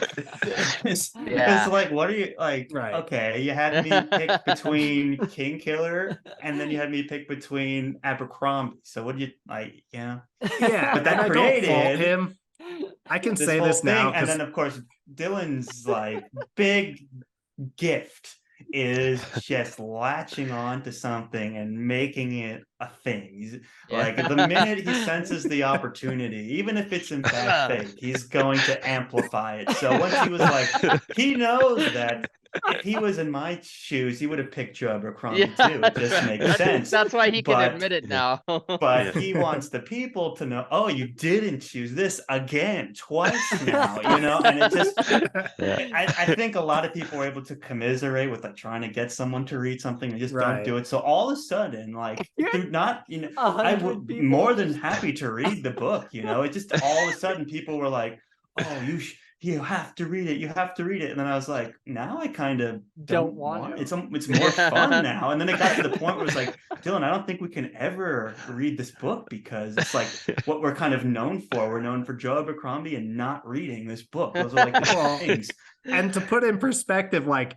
it's like, what are you like? Right. Okay, you had me pick between King Killer and then you had me pick between Abercrombie. So what do you like? Yeah, but that created him. I can say this now, and then of course Dylan's like big gift is just latching on to something and making it a thing. He's like, the minute he senses the opportunity, even if it's in bad faith, he's going to amplify it. So once he was like, he knows that if he was in my shoes, he would have picked Joe Abercrombie too. It just makes sense. That's why he can admit it now. But he wants the people to know, oh, you didn't choose this again, twice now, and it just, I think a lot of people are able to commiserate with like trying to get someone to read something and just don't do it. So all of a sudden, like, not, I would be more than happy to read the book, it just all of a sudden people were like, oh, you have to read it. You have to read it. And then I was like, now I kind of Don't want it. to. It's more fun now. And then it got to the point where it was like, Dylan, I don't think we can ever read this book because it's like what we're kind of known for. We're known for Joe Abercrombie and not reading this book. Those are like the things. And to put in perspective, like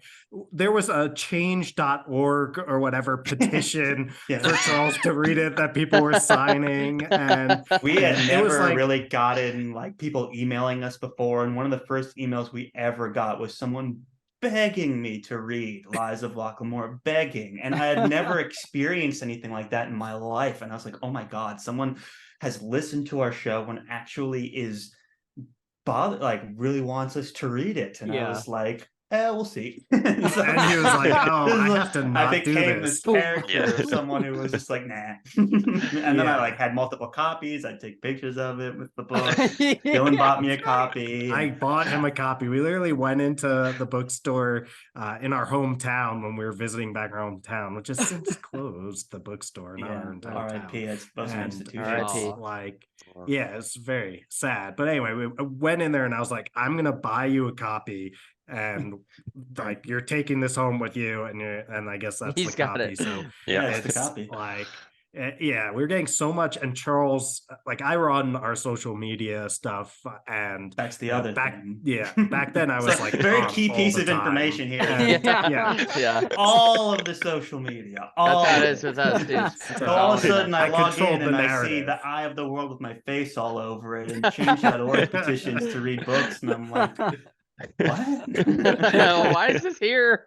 there was a change.org or whatever petition for Charles to read it that people were signing. And we had never really gotten like people emailing us before. And one of the first emails we ever got was someone begging me to read Lies of Locke Lamora, begging. And I had never experienced anything like that in my life. And I was like, oh my God, someone has listened to our show and actually is really wants us to read it. And I was like, we'll see. So, and he was like, oh, I have to not I became do this. character of someone who was just like, nah. And then I like had multiple copies. I'd take pictures of it with the book. Dylan bought me a copy. I bought him a copy. We literally went into the bookstore in our hometown when we were visiting back our hometown, which has since closed, the bookstore in our entire R.I.P. town. It's supposed to institution. It's like, yeah, it's very sad. But anyway, we went in there and I was like, I'm going to buy you a copy. And like you're taking this home with you, and I guess that's the copy. So it's the copy. Like, we're getting so much. And Charles, like I run our social media stuff, and that's the other thing. Back then I was like very key piece of information here. And, all of the social media. All that's how it is with us, dude. So all of a sudden I log in and I see the eye of the world with my face all over it, and change.org petitions to read books, and I'm like, what? Why is this here?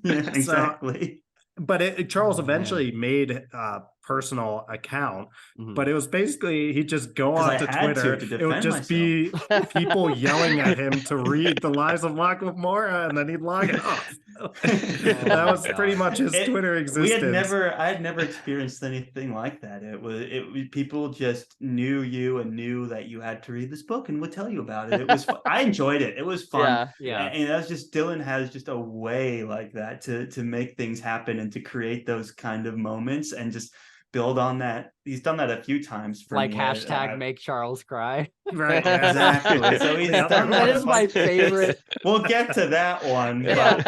Exactly. But Charles eventually made a personal account, but it was basically he'd just go onto Twitter. It would just be people yelling at him to read The Lies of Locke Lamora, and then he'd log it off. That was pretty much his Twitter existence. I had never experienced anything like that. It was people just knew you and knew that you had to read this book and would tell you about it. It was I enjoyed it. It was fun. And that's just Dylan has just a way like that to make things happen and to create those kind of moments and just build on that. He's done that a few times for like me. hashtag make Charles cry. Right. Exactly. So he's done that is my favorite. We'll get to that one. But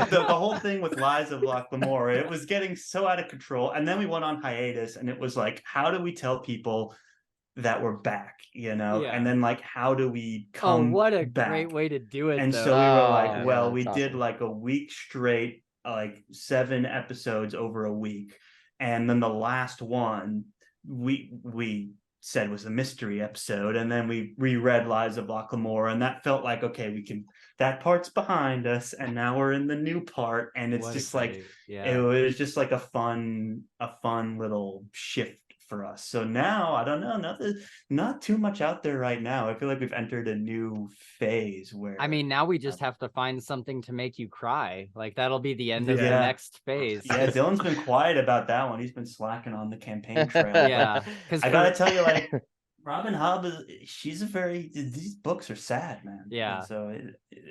the whole thing with Lies of Locke Lamora, it was getting so out of control. And then we went on hiatus, and it was like, how do we tell people that we're back, and then like how do we come what a back? Great way to do it. And though. so we were like, well, we did like a week straight, like 7 episodes over a week, and then the last one we said was a mystery episode, and then we reread Lies of Locke Lamora, and that felt like, okay, we can, that part's behind us, and now we're in the new part, and it's just like it was just like a fun little shift for us. So now I don't know, not too much out there right now. I feel like we've entered a new phase where now we just have to find something to make you cry. Like that'll be the end of the next phase. Yeah, Dylan's been quiet about that one. He's been slacking on the campaign trail. Because I gotta tell you, like Robin Hobb these books are sad, man. Yeah. And so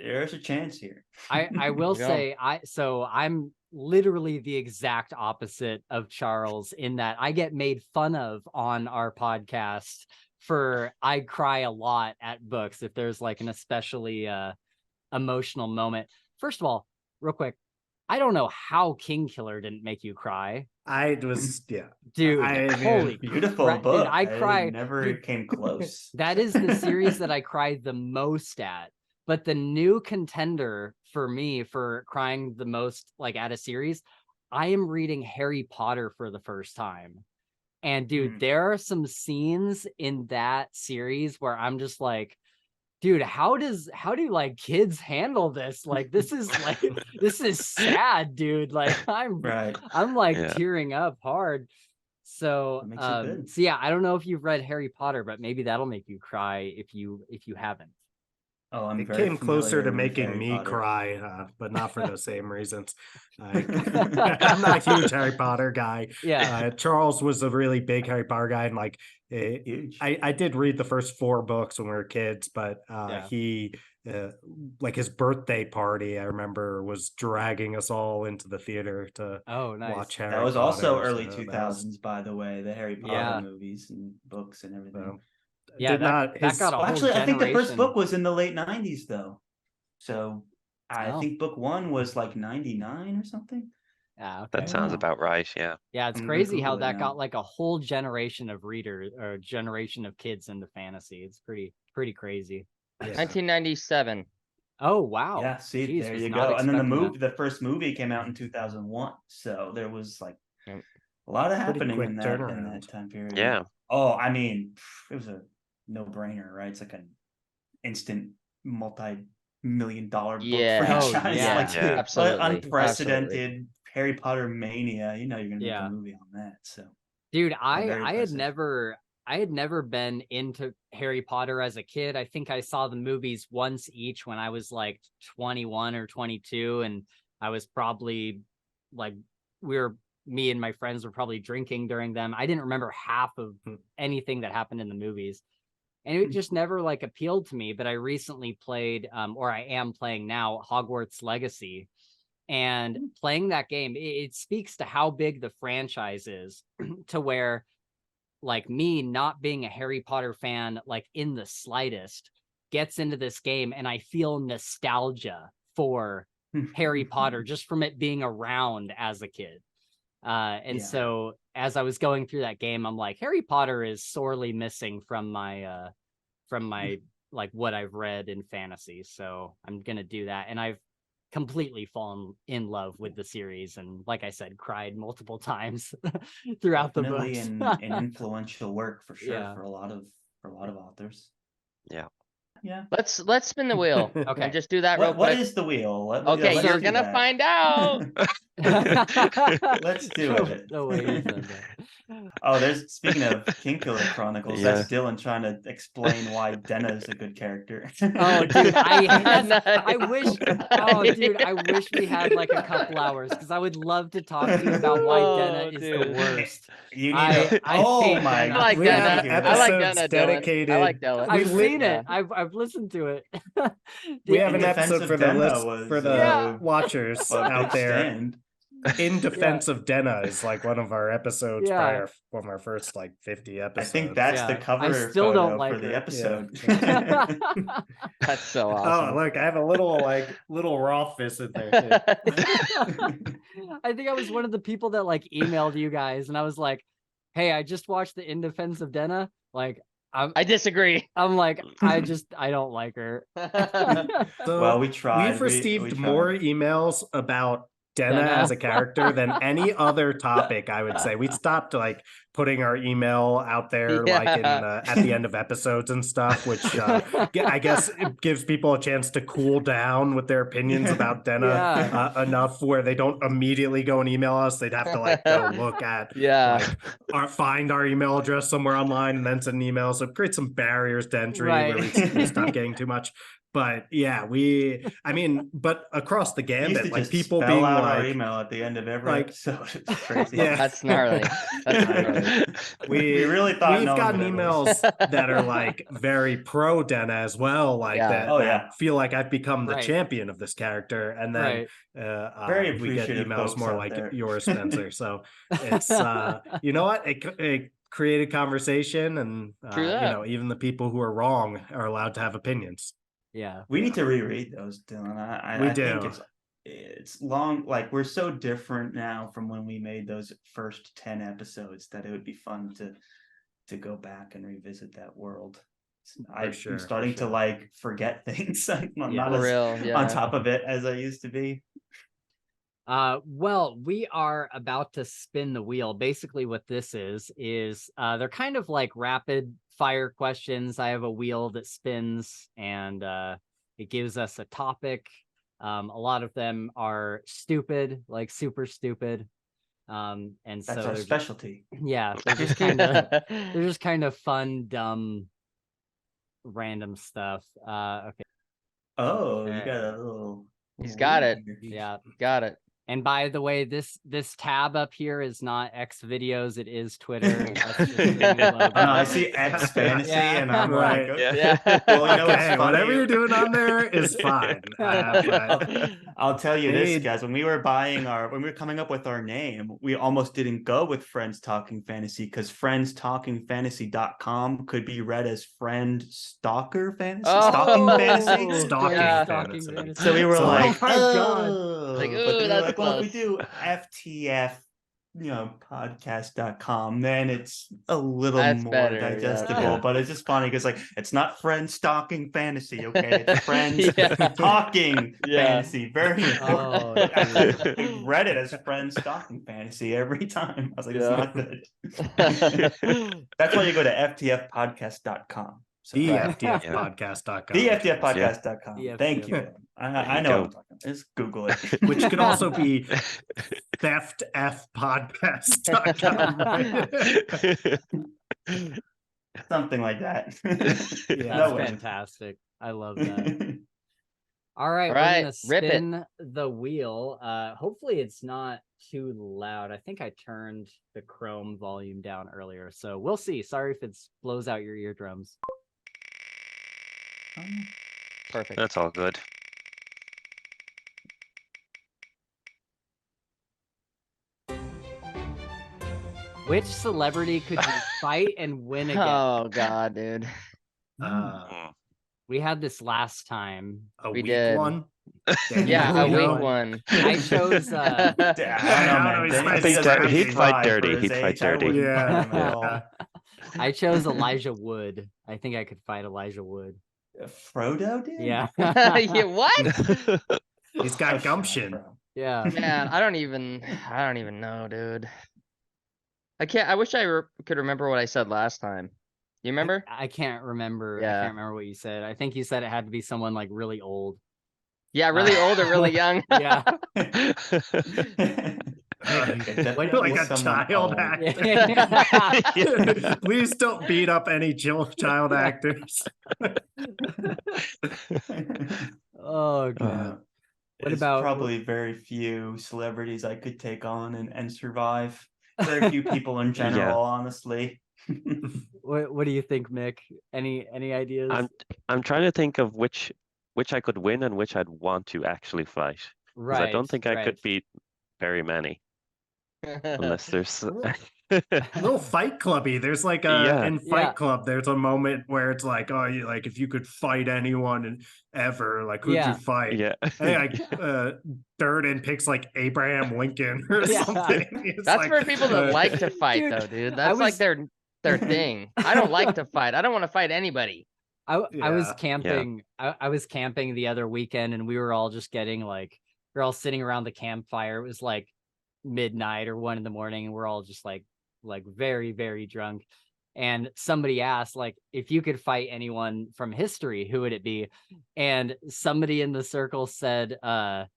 there's a chance here. I will say I'm literally the exact opposite of Charles in that I get made fun of on our podcast for I cry a lot at books if there's like an especially emotional moment. First of all, real quick, I don't know how Kingkiller didn't make you cry. Dude, holy beautiful book. Dude, I cry. Never came close. That is the series that I cried the most at. But the new contender for me for crying the most like at a series, I am reading Harry Potter for the first time. And dude, there are some scenes in that series where I'm just like, dude, how do like kids handle this? Like this is sad, dude. Like I'm tearing up hard. So I don't know if you've read Harry Potter, but maybe that'll make you cry if you haven't. Oh, it came closer to making me cry, but not for the same reasons. I'm not a huge Harry Potter guy. Charles was a really big Harry Potter guy, and like I did read the first 4 books when we were kids, but he like his birthday party, I remember, was dragging us all into the theater to watch Harry Potter. That was also early 2000s, by the way, the Harry Potter movies and books and everything. Yeah, did not. that got a Well, whole actually, I think the first generation. book was in the late 90s, though. So I Oh. think book 1 was like 99 or something. Yeah, okay. That sounds Wow. about right. Yeah. Yeah, it's I'm gonna crazy how Google it that now. got like a whole generation of readers or generation of kids into fantasy. It's pretty crazy. Yeah. 1997. Oh wow. Yeah, see, Jeez, there was you not go. And then expecting that. the first movie came out in 2001. So there was like Yep. a lot of Pretty happening quick in turnaround. that time period. Yeah. Oh, I mean, it was a no-brainer, right? It's like an instant multi-million-dollar book Yeah. Oh, franchise. yeah. Like Yeah. Absolutely. unprecedented Harry Potter mania. You know you're gonna make Yeah. a movie on that. So Dude, very I had impressive. never been into Harry Potter as a kid. I think I saw the movies once each when I was like 21 or 22, and I was probably like me and my friends were probably drinking during them. I didn't remember half of anything that happened in the movies. And it just never like appealed to me, but I recently played or I am playing now Hogwarts Legacy. And playing that game, it speaks to how big the franchise is to where like me not being a Harry Potter fan, like in the slightest, gets into this game and I feel nostalgia for Harry Potter just from it being around as a kid. And Yeah. so as I was going through that game, I'm like, Harry Potter is sorely missing from my like what I've read in fantasy. So I'm gonna do that. And I've completely fallen in love with the series, and like I said, cried multiple times throughout Definitely the books. an influential work for sure Yeah. for a lot of authors. Yeah. Yeah. Let's spin the wheel. Okay. And just do that real What quick. is the wheel? Okay, let's you're do gonna that. find out. Let's do it. The way you said that. Oh, there's speaking of Kingkiller Chronicles, Yeah. that's Dylan trying to explain why Denna is a good character. Oh, dude, I Nice. wish. Oh, dude, I wish we had like a couple hours because I would love to talk to you about why Oh, Denna is the dude. worst. You need I oh hate my Denna. I like We have Denna. I like episodes Denna, Dylan. dedicated. I like Dylan. I've We seen Yeah. it. I've listened to it. We have In an defense episode of for the Denna list was, for the Yeah. watchers a big out there. stand. In defense of Denna is like one of our episodes, Yeah. probably one of our first like 50 I episodes. think that's the Yeah. cover I still photo don't like for the her. episode. That's so Oh, awesome. look, I have a little raw fist in there too. I think I was one of the people that like emailed you guys, and I was like, "Hey, I just watched the In Defense of Denna. Like, I disagree. I'm like, I don't like her." So Well, we tried. We've We received tried. more emails about Denna Denna. as a character than any other topic, I would say. We stopped like putting our email out there like in Yeah. at the end of episodes and stuff, which I guess it gives people a chance to cool down with their opinions about Denna Yeah. enough where they don't immediately go and email us. They'd have to like go look at Yeah. like find our email address somewhere online and then send an email. So it creates some barriers to entry where Right. we stop getting too much. But yeah, but across the We used gambit, to like just people spell being out our like, email at the end of every like- episode. It's crazy. Yeah. That's gnarly. That's gnarly. We really thought we've no one gotten would ever emails that are like very pro Denna as well, like Yeah. that, Oh, that yeah. feel like I've become the Right. champion of this character, and then Right. Very we get appreciative emails folks more out like there. yours, Spencer. So it's you know what, it created conversation, and True that. even the people who are wrong are allowed to have opinions. Yeah. We need to reread those, Dylan. We I think do. it's long. Like we're so different now from when we made those first 10 episodes that it would be fun to go back and revisit that world. I'm sure, starting for to sure. like forget things. I'm not For as real. Yeah. on top of it as I used to be. Well, we are about to spin the wheel. Basically what this is they're kind of like rapid fire questions. I have a wheel that spins and it gives us a topic. A lot of them are stupid, like super stupid. And That's so our they're just, specialty. yeah, they're just kind of fun, dumb, random stuff. Okay. Oh, you Okay. got a little. He's got it. here. Yeah. Got it. And by the way, this tab up here is not X videos, it is Twitter. That's just the new logo. Oh, no, I see X fantasy, Yeah. and I'm Right. like, Yeah. well, you know what's Okay, funny? whatever you're doing on there is fine. But I'll tell you this, Need- guys. When we were coming up with our name, we almost didn't go with Friends Talking Fantasy because friendstalkingfantasy.com could be read as Friend Stalker Fantasy, Stalking Fantasy. Stalking Yeah. fantasy. So we were Oh like, my God. Like, but ooh, then we were that's like, well, if we close. do FTF, podcast.com, then it's a little That's more better, yeah, digestible. yeah. But it's just funny because like it's not Friends Stalking Fantasy, okay? It's Friends Yeah. Talking Yeah. Fantasy. Very Oh, important. dude. I read it as Friends Stalking Fantasy every time. I was like, it's Yeah. not good. That's why you go to ftfpodcast.com. So, The Right. FTFpodcast.com. the ftfpodcast.com. Yeah. Thank you. Yep. I know go. what I'm talking about. Just Google it. Which could also be theftfpodcast.com. Something like that. Yeah. That's No way. fantastic. I love that. All right, All we're right, gonna rip it. spin the wheel. Hopefully it's not too loud. I think I turned the Chrome volume down earlier, so we'll see. Sorry if it blows out your eardrums. Perfect. That's all good. Which celebrity could you fight and win against? Oh God, dude. Mm. We had this last time. A We weak did. one. Yeah, a Yeah. weak one. I chose I don't know, man. he's Denny- fighting he doesn't dirty. really He'd fight try dirty. for his He'd fight age. I dirty. wouldn't fight him at Yeah. all. I chose Elijah Wood. I think I could fight Elijah Wood. Frodo did? Yeah. Yeah, what? He's got gumption. Yeah. Man, I don't even know, dude. I wish I could remember what I said last time. You remember? I can't remember. I Yeah. can't remember what you said. I think you said it had to be someone like really old. Yeah, really old or really young. Yeah. Like a child actor. Yeah. Please don't beat up any child actors. Oh god. What There's about- probably very few celebrities I could take on and survive. Very few people in general, honestly. What do you think, Mick? Any ideas? I'm trying to think of which I could win and which I'd want to actually fight. 'Cause Right. I don't think I could right. beat very many unless there's. Little Fight Clubby. There's like in Fight Yeah. Club, there's a moment where it's like, oh, you like if you could fight anyone and ever, like who'd Yeah. you fight? Yeah. I think like Durden picks like Abraham Lincoln or Yeah. something. It's That's like, for people that like to fight, Dude, though, dude. I That's like was- their thing. I don't like to fight. I don't want to fight anybody. I was Yeah. camping. I was camping the other weekend, and we were all just getting like we're all sitting around the campfire. It was like midnight or 1 a.m, and we're all just like very, very drunk. And somebody asked, like, if you could fight anyone from history, who would it be? And somebody in the circle said, sorry,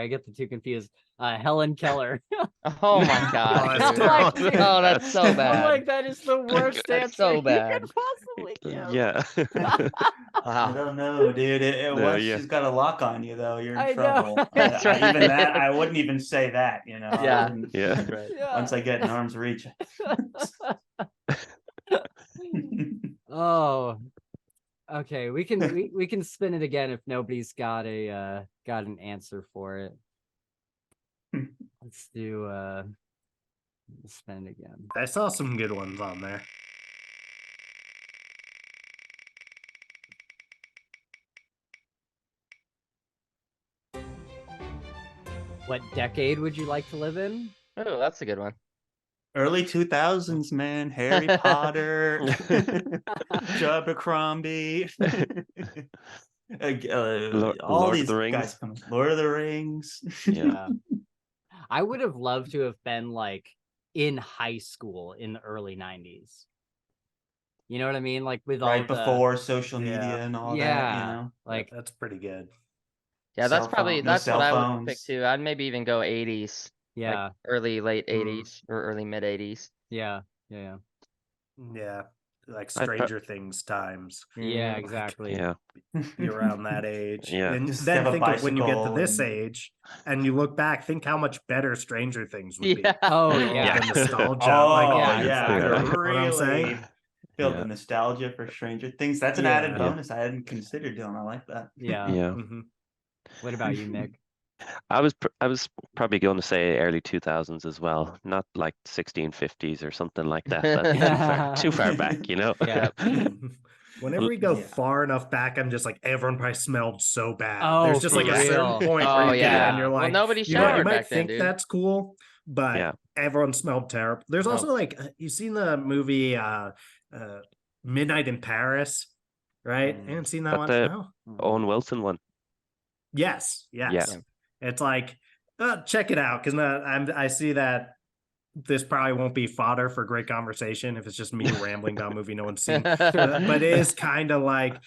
I get the two confused. Helen Keller. Oh my god. that's dude. terrible. Oh, that's so I'm bad. like, that is the worst That's answer so you bad. could possibly give. Yeah. I Wow. don't know, dude. No, Once yeah. she's got a lock on you, though, you're in I know. trouble. That's right. Even that, I wouldn't even say that, you know. I Yeah. wouldn't- Yeah. Right. Yeah. Once I get in arm's reach. Oh, okay. We can spin it again if nobody's got an answer for it. Let's do spin it again. I saw some good ones on there. What decade would you like to live in? Oh, that's a good one. Early 2000s, man. Harry Potter, Abercrombie, all Lord of these the Rings. guys coming. Lord of the Rings. Yeah. I would have loved to have been like in high school in the early 90s. You know what I mean? Like with all Right the, before social media Yeah. and all that, yeah, you know. like That's pretty good. Yeah, that's Cell probably phone- no that's what cell I would phones. pick too. I'd maybe even go 80s. yeah, Like early late Mm. 80s or early mid 80s. yeah, yeah, yeah. Yeah. like Stranger Things times. Yeah, exactly. Yeah. You're around that age. Yeah. And Just then have a think of when you get to bicycle this and- age and you look back, think how much better Stranger Things would be. Yeah. Oh With all yeah. the nostalgia. Oh, like, yeah, yeah. exactly. you know what I'm saying? Really feel Yeah. the nostalgia for Stranger Things. That's an Yeah. added Yeah. bonus I hadn't considered, Dylan. I like that. Yeah. Yeah. Mhm. What about you, Mick? I was probably going to say early 2000s as well, not like 1650s or something like that. That's too far back, you know. Yeah. Whenever we go Yeah. far enough back, I'm just like, everyone probably smelled so bad. Oh, There's just for like a certain real. point Oh, where you get yeah. and you're Well, like, nobody you know, you showered might back then, think dude. that's cool, but Yeah. everyone smelled terrible. There's No. also like, you've seen the movie Midnight in Paris, right? Mm. I haven't seen that But one. the No. Owen Wilson one. Yes. Yeah. It's like, check it out because I see that this probably won't be fodder for great conversation if it's just me rambling about a movie no one's seen. But it is kind of like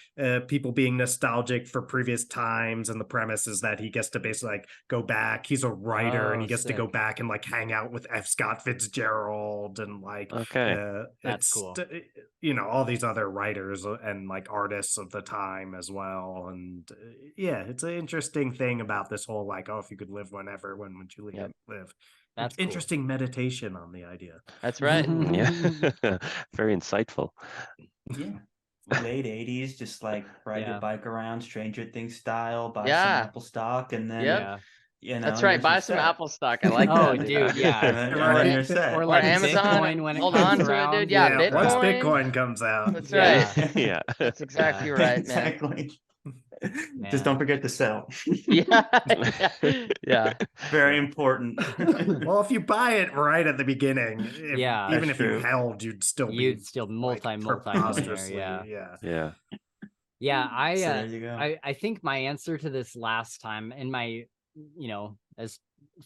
people being nostalgic for previous times, and the premise is that he gets to basically like go back. He's a writer and he gets to go sick. back and like hang out with F. Scott Fitzgerald and like Okay. That's cool. You know, all these other writers and like artists of the time as well. And yeah, it's an interesting thing about this whole like, oh, if you could live whenever, when would you Yep. live? That's cool. Interesting meditation on the idea. That's right. Yeah. Very insightful. Yeah. Late 80s, just like ride Yeah. your bike around Stranger Things style, buy some Yeah. Apple stock, and then Yep. Yeah. you know, That's right. you're Buy just some set. Apple stock. I like Oh, that. dude, yeah. And then you're set. Or Or like Amazon. Bitcoin when it Hold comes on to it, around. dude. Yeah, once Bitcoin. Bitcoin comes out. That's Yeah. right. Yeah. That's exactly Yeah. right, man. Exactly. Man. Just don't forget to sell. Yeah. Yeah. Very important. Well, if you buy it right at the beginning, Yeah. even That's if you true. held, you'd still be You'd still like, multi-millionaire. preposterously, Yeah. yeah. Yeah. So there you go. I think my answer to this last time, in my, as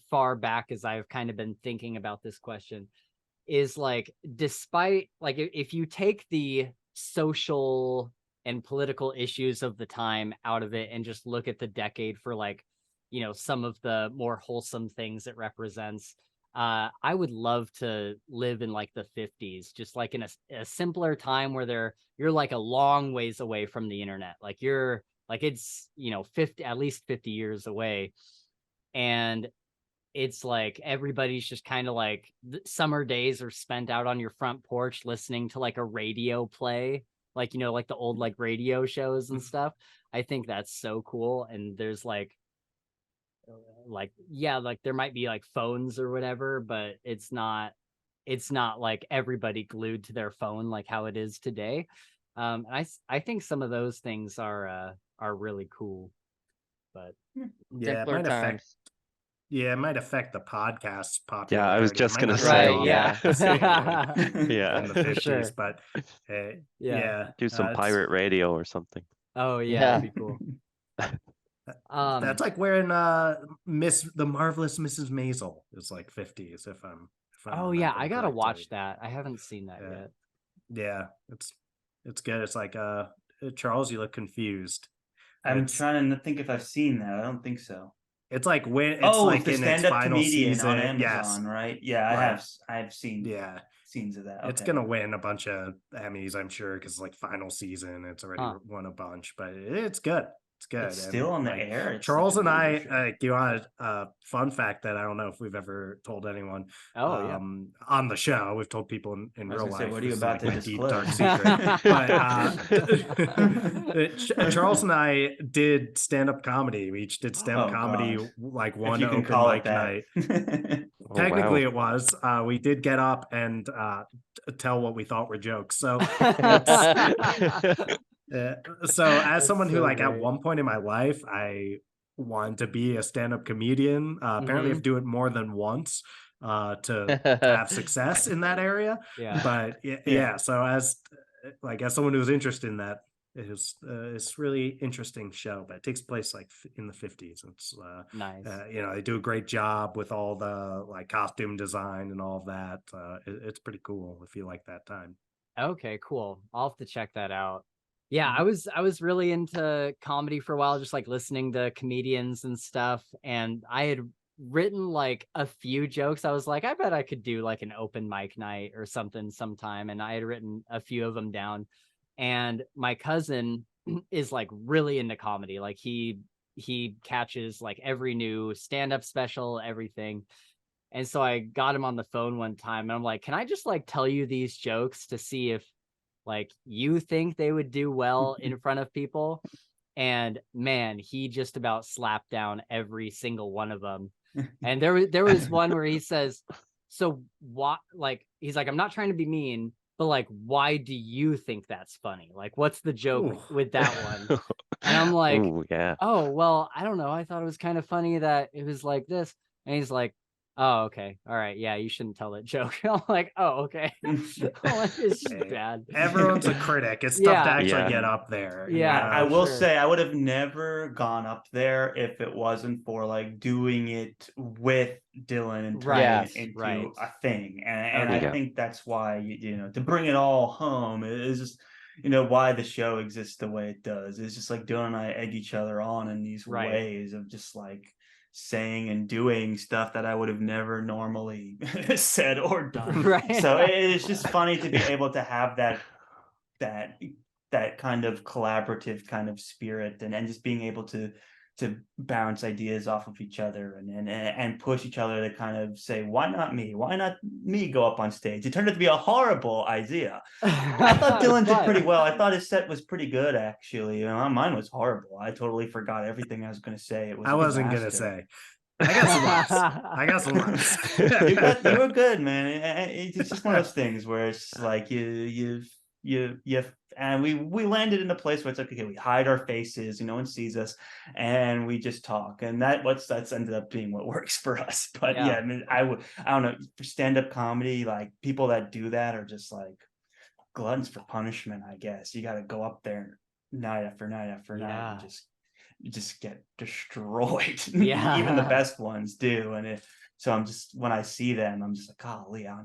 far back as I've kind of been thinking about this question, is like, despite like if you take the social and political issues of the time out of it and just look at the decade for like, some of the more wholesome things it represents, I would love to live in like the 50s, just like in a simpler time where you're like a long ways away from the internet. Like you're like, it's, 50, at least 50 years away. And it's like, everybody's just kind of like summer days are spent out on your front porch, listening to like a radio play, like, like the old like radio shows and stuff. I think that's so cool. And there's like, yeah, like there might be like phones or whatever, but it's not like everybody glued to their phone like how it is today. And I think some of those things are really cool, but Yeah, it Simpler might affect. times. Yeah, it might affect the podcast popularity. Yeah, I was It just might gonna not say, go yeah. the same way Yeah. in the For 50s, sure. but Yeah. yeah, Do some it's- pirate radio or something. Oh yeah, Yeah. that'd be cool. That's like wearing the Marvelous Mrs. Maisel is like 50s if I'm oh yeah, I remembering gotta watch correctly. that. I haven't seen that Yeah. yet. Yeah, it's good. It's like Charles, you look confused. I'm It's- trying to think if I've seen that. I don't think so. It's like when it's Oh, like the in its stand-up final comedian season. on Amazon, Yes. right? Yeah, Right. I've seen Yeah. scenes of that. It's Okay. gonna win a bunch of Emmys, I'm sure, because it's like final season. It's already Huh. won a bunch, but it's good. It's good. It's And, still on the like, air. It's Charles such and a I, really good show. you want a fun fact that I don't know if we've ever told anyone. Oh yeah. On the show, we've told people in I was real gonna say, life. what are you This is, about like, to my deep dark disclose? secret. But Charles and I did stand-up comedy. We each did stand-up Oh, comedy, God. like If one you can open call mic it night. that. Oh, Technically, wow. it was. We did get up and tell what we thought were jokes. So, so as someone who, so like, at great. one point in my life, I wanted to be a stand-up comedian. Apparently, I have to do it more than once to have success in that area. Yeah. But yeah. So as someone who's interested in that, it's really interesting show. But it takes place like in the 50s. It's Nice. they do a great job with all the like costume design and all of that. It's pretty cool if you like that time. Okay, cool. I'll have to check that out. Yeah, I was really into comedy for a while, just like listening to comedians and stuff. And I had written like a few jokes. I was like, I bet I could do like an open mic night or something sometime. And I had written a few of them down. And my cousin is like really into comedy. Like he catches like every new stand-up special, everything. And so I got him on the phone one time and I'm like, can I just like tell you these jokes to see if like you think they would do well in front of people? And man, he just about slapped down every single one of them. And there was one where he says, so what, like, he's like, I'm not trying to be mean, but like, why do you think that's funny? Like, what's the joke with that one? And I'm like, oh, well, I don't know. I thought it was kind of funny that it was like this. And he's like, oh, okay. All right. Yeah, you shouldn't tell that joke. I'm like, oh, okay. It's just bad. Everyone's a critic. It's tough to actually get up there. Yeah. I will say I would have never gone up there if it wasn't for like doing it with Dylan and turning it into a thing. And I think that's why, you know, to bring it all home is just, you know, why the show exists the way it does. It's just like Dylan and I egg each other on in these ways of just like saying and doing stuff that I would have never normally said or done. So it's just funny to be able to have that kind of collaborative kind of spirit and just being able to bounce ideas off of each other and push each other to kind of say, why not me? Why not me go up on stage? It turned out to be a horrible idea. I thought Dylan did pretty well. I thought his set was pretty good, actually. You know, mine was horrible. I totally forgot everything I was going to say. It was. I wasn't going to say. I got some laughs. You were good, man. It's just one of those things where it's like you and we landed in a place where it's like, okay, we hide our faces, no one sees us, and we just talk, and that's ended up being what works for us. But I mean, I don't know, for stand-up comedy, like people that do that are just like gluttons for punishment, I guess. You got to go up there night after night after night and just get destroyed. Even the best ones do. And so I'm just, when I see them, I'm just like, golly, I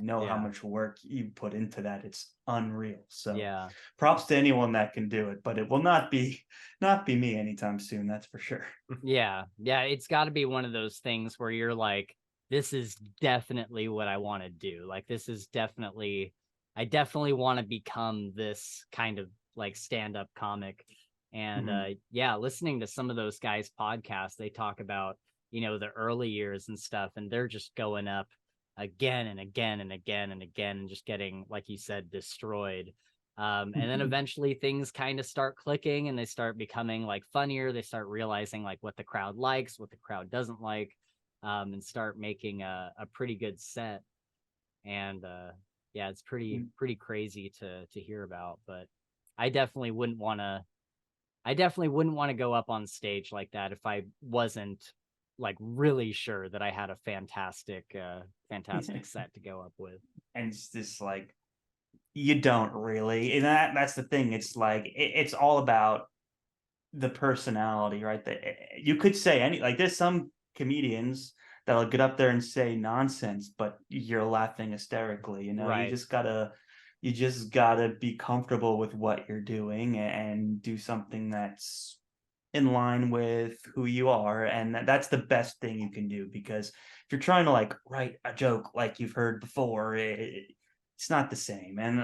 know how much work you put into that. It's unreal. So props to anyone that can do it, but it will not be me anytime soon. That's for sure. Yeah. It's got to be one of those things where you're like, this is definitely what I want to do. Like, this is I definitely want to become this kind of like stand-up comic. And listening to some of those guys' podcasts, they talk about, the early years and stuff, and they're just going up again and again and again and again and just getting, like you said, destroyed. And then eventually things kind of start clicking and they start becoming like funnier. They start realizing like what the crowd likes, what the crowd doesn't like, and start making a pretty good set. And it's pretty crazy to hear about. But I definitely wouldn't want to go up on stage like that if I wasn't like really sure that I had a fantastic set to go up with. And it's just like, you don't really, and that's the thing. It's like, it's all about the personality, right? That you could say there's some comedians that'll get up there and say nonsense, but you're laughing hysterically, you just gotta be comfortable with what you're doing and do something that's in line with who you are. And that's the best thing you can do, because if you're trying to like write a joke like you've heard before, it's not the same. And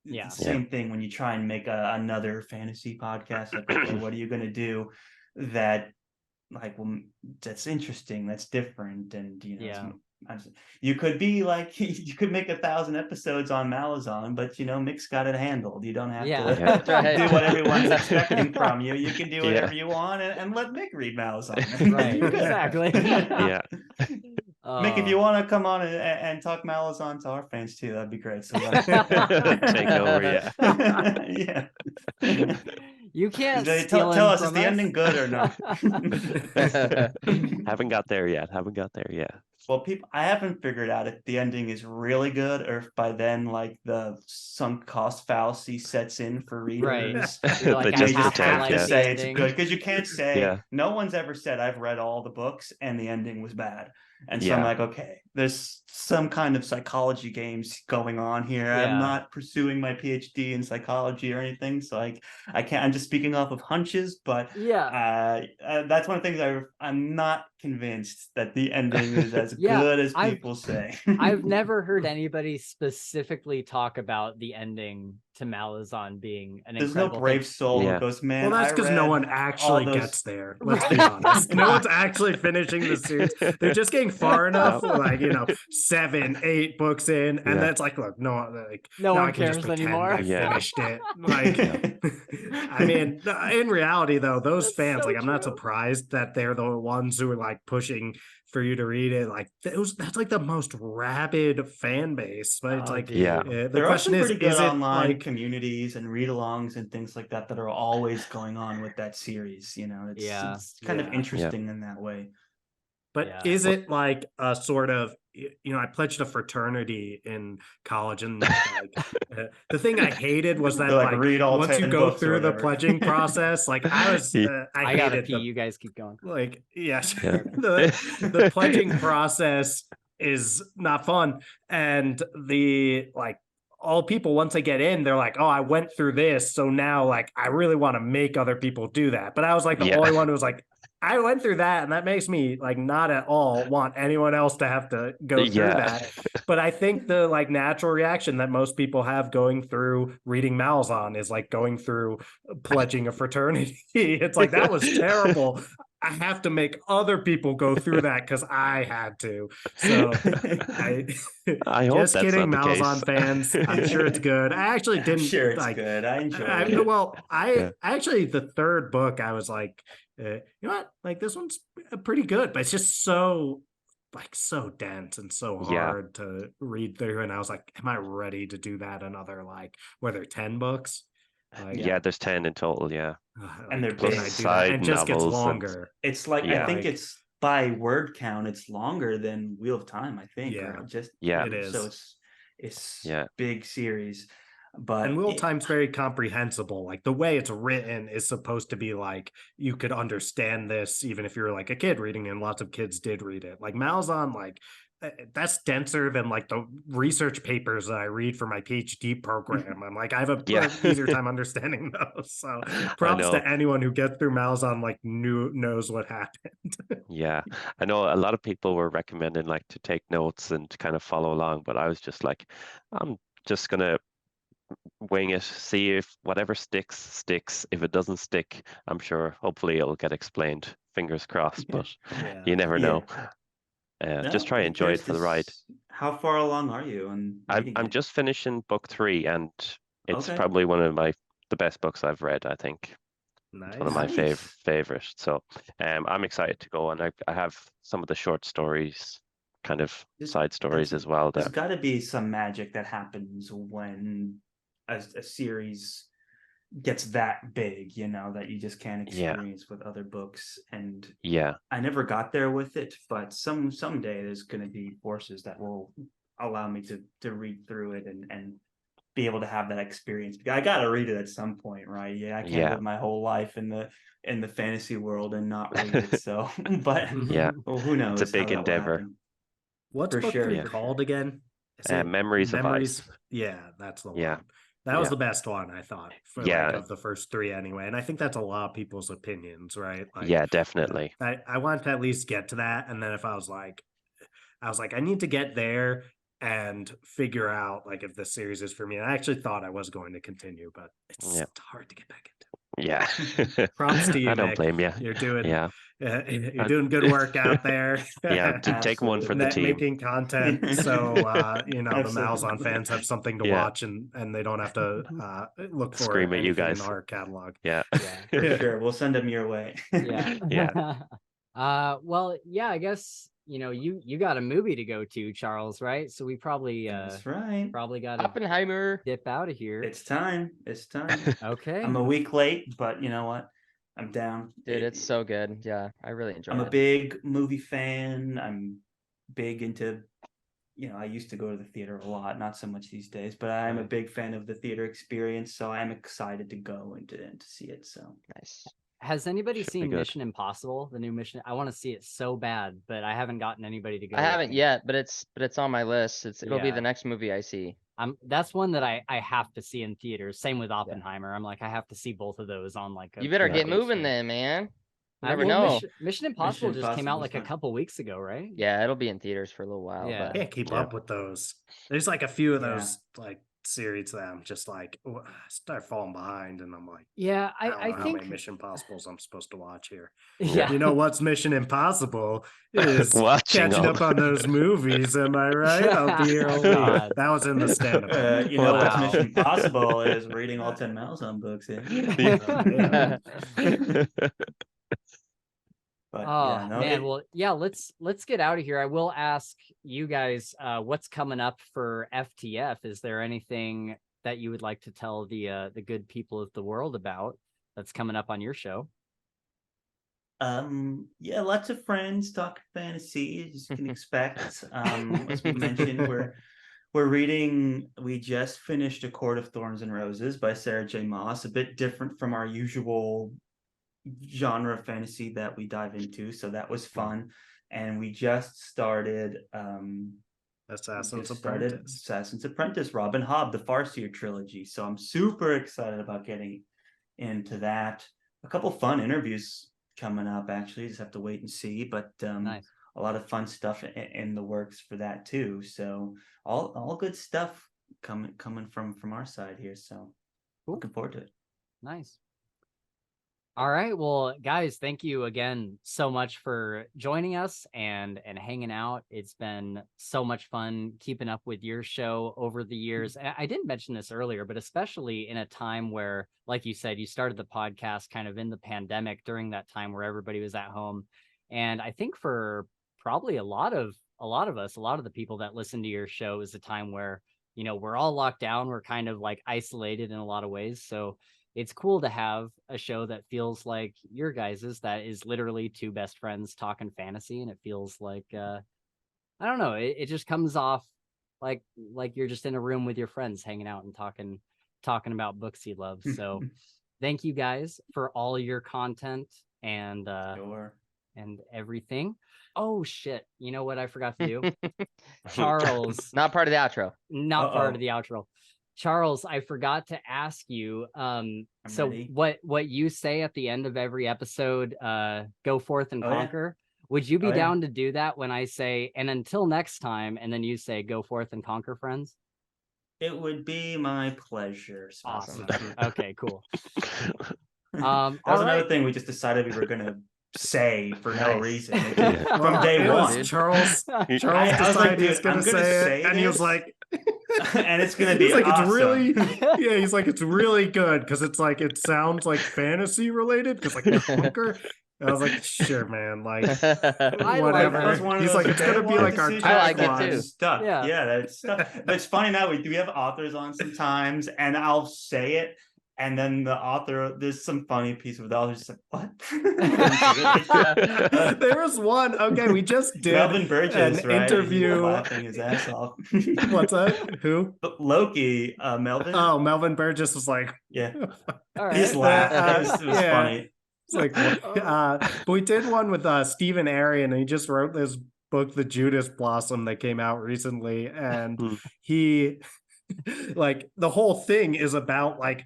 it's the same thing when you try and make another fantasy podcast. Like, okay, what are you going to do that like, well, that's interesting, that's different? And you could be like, you could make 1,000 episodes on Malazan, but Mick's got it handled. You don't have to do what everyone's expecting from you. You can do whatever you want and let Mick read Malazan. Right, exactly. Mick, if you want to come on and talk Malazan to our fans too, that'd be great. So take over, You can't tell us, is the ending good or not? Haven't got there yet. Well, I haven't figured out if the ending is really good or if by then like the sunk cost fallacy sets in for readers. Like, they just have to say it's good, because you can't say no one's ever said I've read all the books and the ending was bad. And so I'm like, okay, there's some kind of psychology games going on here. I'm not pursuing my PhD in psychology or anything, so I can't. I'm just speaking off of hunches. But that's one of the things I'm not convinced that the ending is as Yeah, good as I've- people say. I've never heard anybody specifically talk about the ending to Malazan being an There's no incredible brave thing. soul Yeah. who goes, man. Well, that's I because no read one all actually those-" gets there. Let's be honest. No one's actually finishing the series. They're just getting far enough, like 7, 8 books in, and Yeah. then it's like, look, no, like No now one I can just cares pretend anymore. I Yeah. finished it. Like, I mean, in reality, though, those That's fans, so like, I'm not true. surprised that they're the ones who are like pushing for you to read it. Like, that's like the most rabid fan base. But it's Oh, like, dude. Yeah. the There are question some is pretty good it online like communities and read-alongs and things like that are always going on with that series. It's, Yeah. it's kind of Yeah. interesting in that way. But Yeah. is it like a sort of, I pledged a fraternity in college, and like, the thing I hated was that They're like, like read all once you 10 go books or through the whatever. pledging process, like I I gotta hated pee. You guys keep going. like yes, Yeah. the pledging process is not fun, and the like all people once they get in, they're like, oh, I went through this, so now like I really want to make other people do that. But I was like the Yeah. only one who was like, I went through that, and that makes me like not at all want anyone else to have to go through Yeah. that. But I think the like natural reaction that most people have going through reading Malazan is like going through pledging a fraternity. It's like, that was terrible. I have to make other people go through that because I had to. So I hope just that's kidding, not the Malazan case. fans. I'm sure it's good. I actually I'm didn't sure it's like good. I enjoy it. well, Yeah. I actually, the third book, I was like, you know what? Like, this one's pretty good, but it's just so like so dense and so Yeah. hard to read through. And I was like, am I ready to do that another like whether 10 books? Like, Yeah, there's 10 in total. Yeah. And they're can big. I do that? Side And it just gets novels and- longer. It's like, Yeah. I think Like- it's by word count, it's longer than Wheel of Time, I think. Yeah. Or just Yeah. It So is. it's Yeah. big series. But And Wheel of it- Time's very comprehensible. Like the way it's written is supposed to be like you could understand this even if you're like a kid reading it, and lots of kids did read it. Like Malazan, like that's denser than like the research papers that I read for my PhD program. I'm like, I have a Yeah. easier time understanding those. So props know. to anyone who gets through Malazan like knows what happened. Yeah. I know a lot of people were recommending like to take notes and to kind of follow along, but I was just like, I'm just gonna wing it, see if whatever sticks. If it doesn't stick, I'm sure hopefully it'll get explained. Fingers crossed, but Yeah. you never Yeah. know. Just No, try and enjoy it because for the ride. How far along are you on reading I'm it? just finishing book 3, and it's Okay. probably one of the best books I've read, I think. Nice. One of my Nice. favorite. So I'm excited to go, and I have some of the short stories, kind of Just- side stories that's- as well. There's That got to be some magic that happens when a series gets that big, that you just can't Yeah. experience with other books. And yeah, I never got there with it, but someday there's going to be forces that will allow me to read through it and be able to have that experience. I got to read it at some point, right? Yeah, I can't Yeah. live my whole life in the fantasy world and not read it. So, but Yeah. well, who knows? It's a big how that will endeavor. happen. What's For book sure, 3 for called sure. again? Is it Memories of Ice. Yeah, that's the Yeah. one. That was Yeah. the best one, I thought, for Yeah. like of the first 3 anyway. And I think that's a lot of people's opinions, right? Like, Yeah, definitely. I want to at least get to that. And then if I was like, I need to get there and figure out like if this series is for me. And I actually thought I was going to continue, but it's Yeah. hard to get back into. Yeah. Props to you, I don't Mick. blame you. You're doing Yeah. you're doing good work out there. Yeah. Take one for the team. Making content so the Absolutely. Malazan fans have something to Yeah. watch and they don't have to look for Scream at you anything guys. in our catalog. Yeah. Yeah. For sure. We'll send them your way. Yeah. Yeah. Well, yeah, I guess you got a movie to go to, Charles, right? So we probably That's right. got to Oppenheimer. dip out of here. It's time. It's time. Okay. I'm a week late, but you know what? I'm down. Dude, it's so good. Yeah, I really enjoyed I'm it. a big movie fan. I'm big into, I used to go to the theater a lot, not so much these days, but I'm a big fan of the theater experience. So I'm excited to go and to see it. So Nice. Has anybody Should be seen good. Mission Impossible, the new Mission? I want to see it so bad, but I haven't gotten anybody to go. I with haven't me. yet, but it's on my list. It'll be Yeah. the next movie I see. That's one that I have to see in theaters. Same with Oppenheimer. I'm like, I have to see both of those on like. You better a get big moving screen. then, man. Never know. Mission Impossible Mission just came out Impossible's like a fun. couple weeks ago, right? Yeah, it'll be in theaters for a little while. Yeah. But Can't keep Yeah. up with those. There's like a few of Yeah. those like series that I'm just like I start falling behind, and I'm like, Yeah, I don't know I how think many Mission Impossibles I'm supposed to watch here. yeah. You know what's Mission Impossible is Watching catching them. up on those movies. Am I right? I'll be here all Oh, week. God. That was in the stand-up. You know what's Wow. Mission Impossible is reading all 10 Malazan books. Yeah. But Oh yeah, no, man, well, yeah, let's get out of here. I will ask you guys what's coming up for FTF. Is there anything that you would like to tell the good people of the world about that's coming up on your show? Yeah, lots of friends talking fantasy, as you can expect. As we mentioned, we're reading, we just finished A Court of Thorns and Roses by Sarah J. Maas, a bit different from our usual genre of fantasy that we dive into, so that was fun. And we just started Assassin's Apprentice, Robin Hobb, the Farseer trilogy. So I'm super excited about getting into that. A couple fun interviews coming up, actually. Just have to wait and see. But Nice. a lot of fun stuff in the works for that too. So all good stuff coming from our side here. So Cool. looking forward to it. Nice. All right. Well, guys, thank you again so much for joining us and hanging out. It's been so much fun keeping up with your show over the years. And I didn't mention this earlier, but especially in a time where, like you said, you started the podcast kind of in the pandemic during that time where everybody was at home. And I think for probably a lot of us, a lot of the people that listen to your show, is a time where, you know, we're all locked down. We're kind of like isolated in a lot of ways. So it's cool to have a show that feels like your guys's, that is literally two best friends talking fantasy. And it feels like, I don't know, it just comes off like you're just in a room with your friends hanging out and talking about books you love. So thank you guys for all your content and Sure. and everything. Oh shit. You know what I forgot to do? Charles, not part of the outro. not part of the outro. Charles, I forgot to ask you. So ready. what you say at the end of every episode, go forth and Oh, yeah. conquer. Would you be Oh, yeah. down to do that when I say, and until next time, and then you say, go forth and conquer, friends? It would be my pleasure. Awesome. Spencer. Okay, cool. That was all another right. thing we just decided we were gonna say for no Nice. reason Yeah. from day It was one. Charles I was decided like, he was dude, gonna I'm gonna say say it, and he was this. like, And it's gonna be he's like, awesome. it's really, yeah, he's like, it's really good because it's like, it sounds like fantasy related because like conquer. I was like, sure, man, like I whatever. That was one of He's those like, it's day gonna be one like our decisions I like it that too. Stuck. Yeah. Yeah, that's stuck. But it's funny now we have authors on sometimes, and I'll say it, and then the author, there's some funny piece with the author just like, what? There was one. Okay, we just did Melvin Burgess, an right? He was interview. laughing his ass off. What's that? Who? But Loki, Melvin. Oh, Melvin Burgess was like, Yeah, All right. he just laughed. It was Yeah. funny. it's like, but we did one with Stephen Arion, and he just wrote this book, The Judas Blossom, that came out recently, and he, like, the whole thing is about like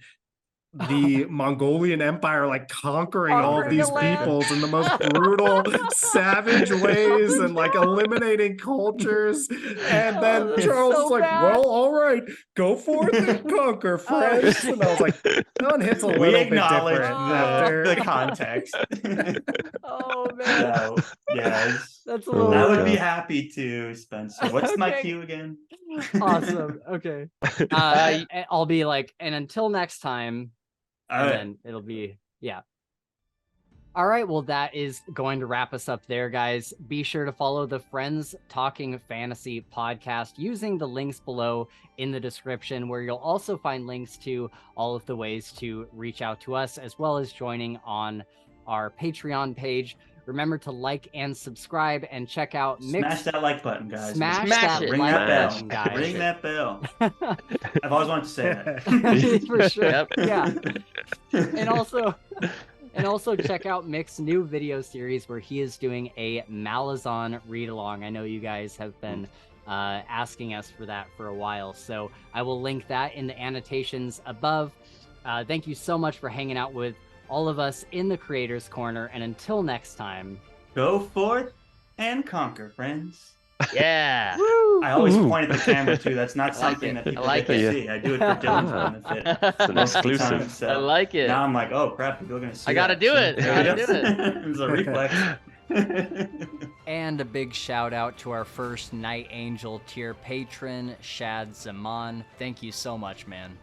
the Mongolian Empire like conquering all of these peoples in the most brutal, savage ways, and like eliminating cultures. And then that's Charles so is like, bad. well, all right, go forth and conquer, friends. And I was like, that one hits a We little bit acknowledge different the- after. the context. Oh man, So, yeah, that's a little. I would God. be happy to, Spencer. What's my Okay. cue again? Awesome. Okay. I'll be like, and until next time. All And right. then it'll be, yeah. All right, well, that is going to wrap us up there, guys. Be sure to follow the Friends Talking Fantasy podcast using the links below in the description, where you'll also find links to all of the ways to reach out to us, as well as joining on our Patreon page. Remember to like and subscribe and check out Smash Mick's. that like button, guys. Smash Smash that it. Ring like that bell. button, guys. Ring that bell. I've always wanted to say that. For sure. Yep. Yeah. And also check out Mick's new video series where he is doing a Malazan read along. I know you guys have been asking us for that for a while, so I will link that in the annotations above. Thank you so much for hanging out with all of us in the Creators Corner. And until next time, go forth and conquer, friends. Yeah. I always point at the camera too. That's not something that people get to see. I do it for Dylan's benefit. It's an exclusive. I like it. Now I'm like, oh crap, people are gonna see. I gotta do it. I gotta do it. It's a reflex. and a big shout out to our first Night Angel tier patron, Shad Zaman. Thank you so much, man.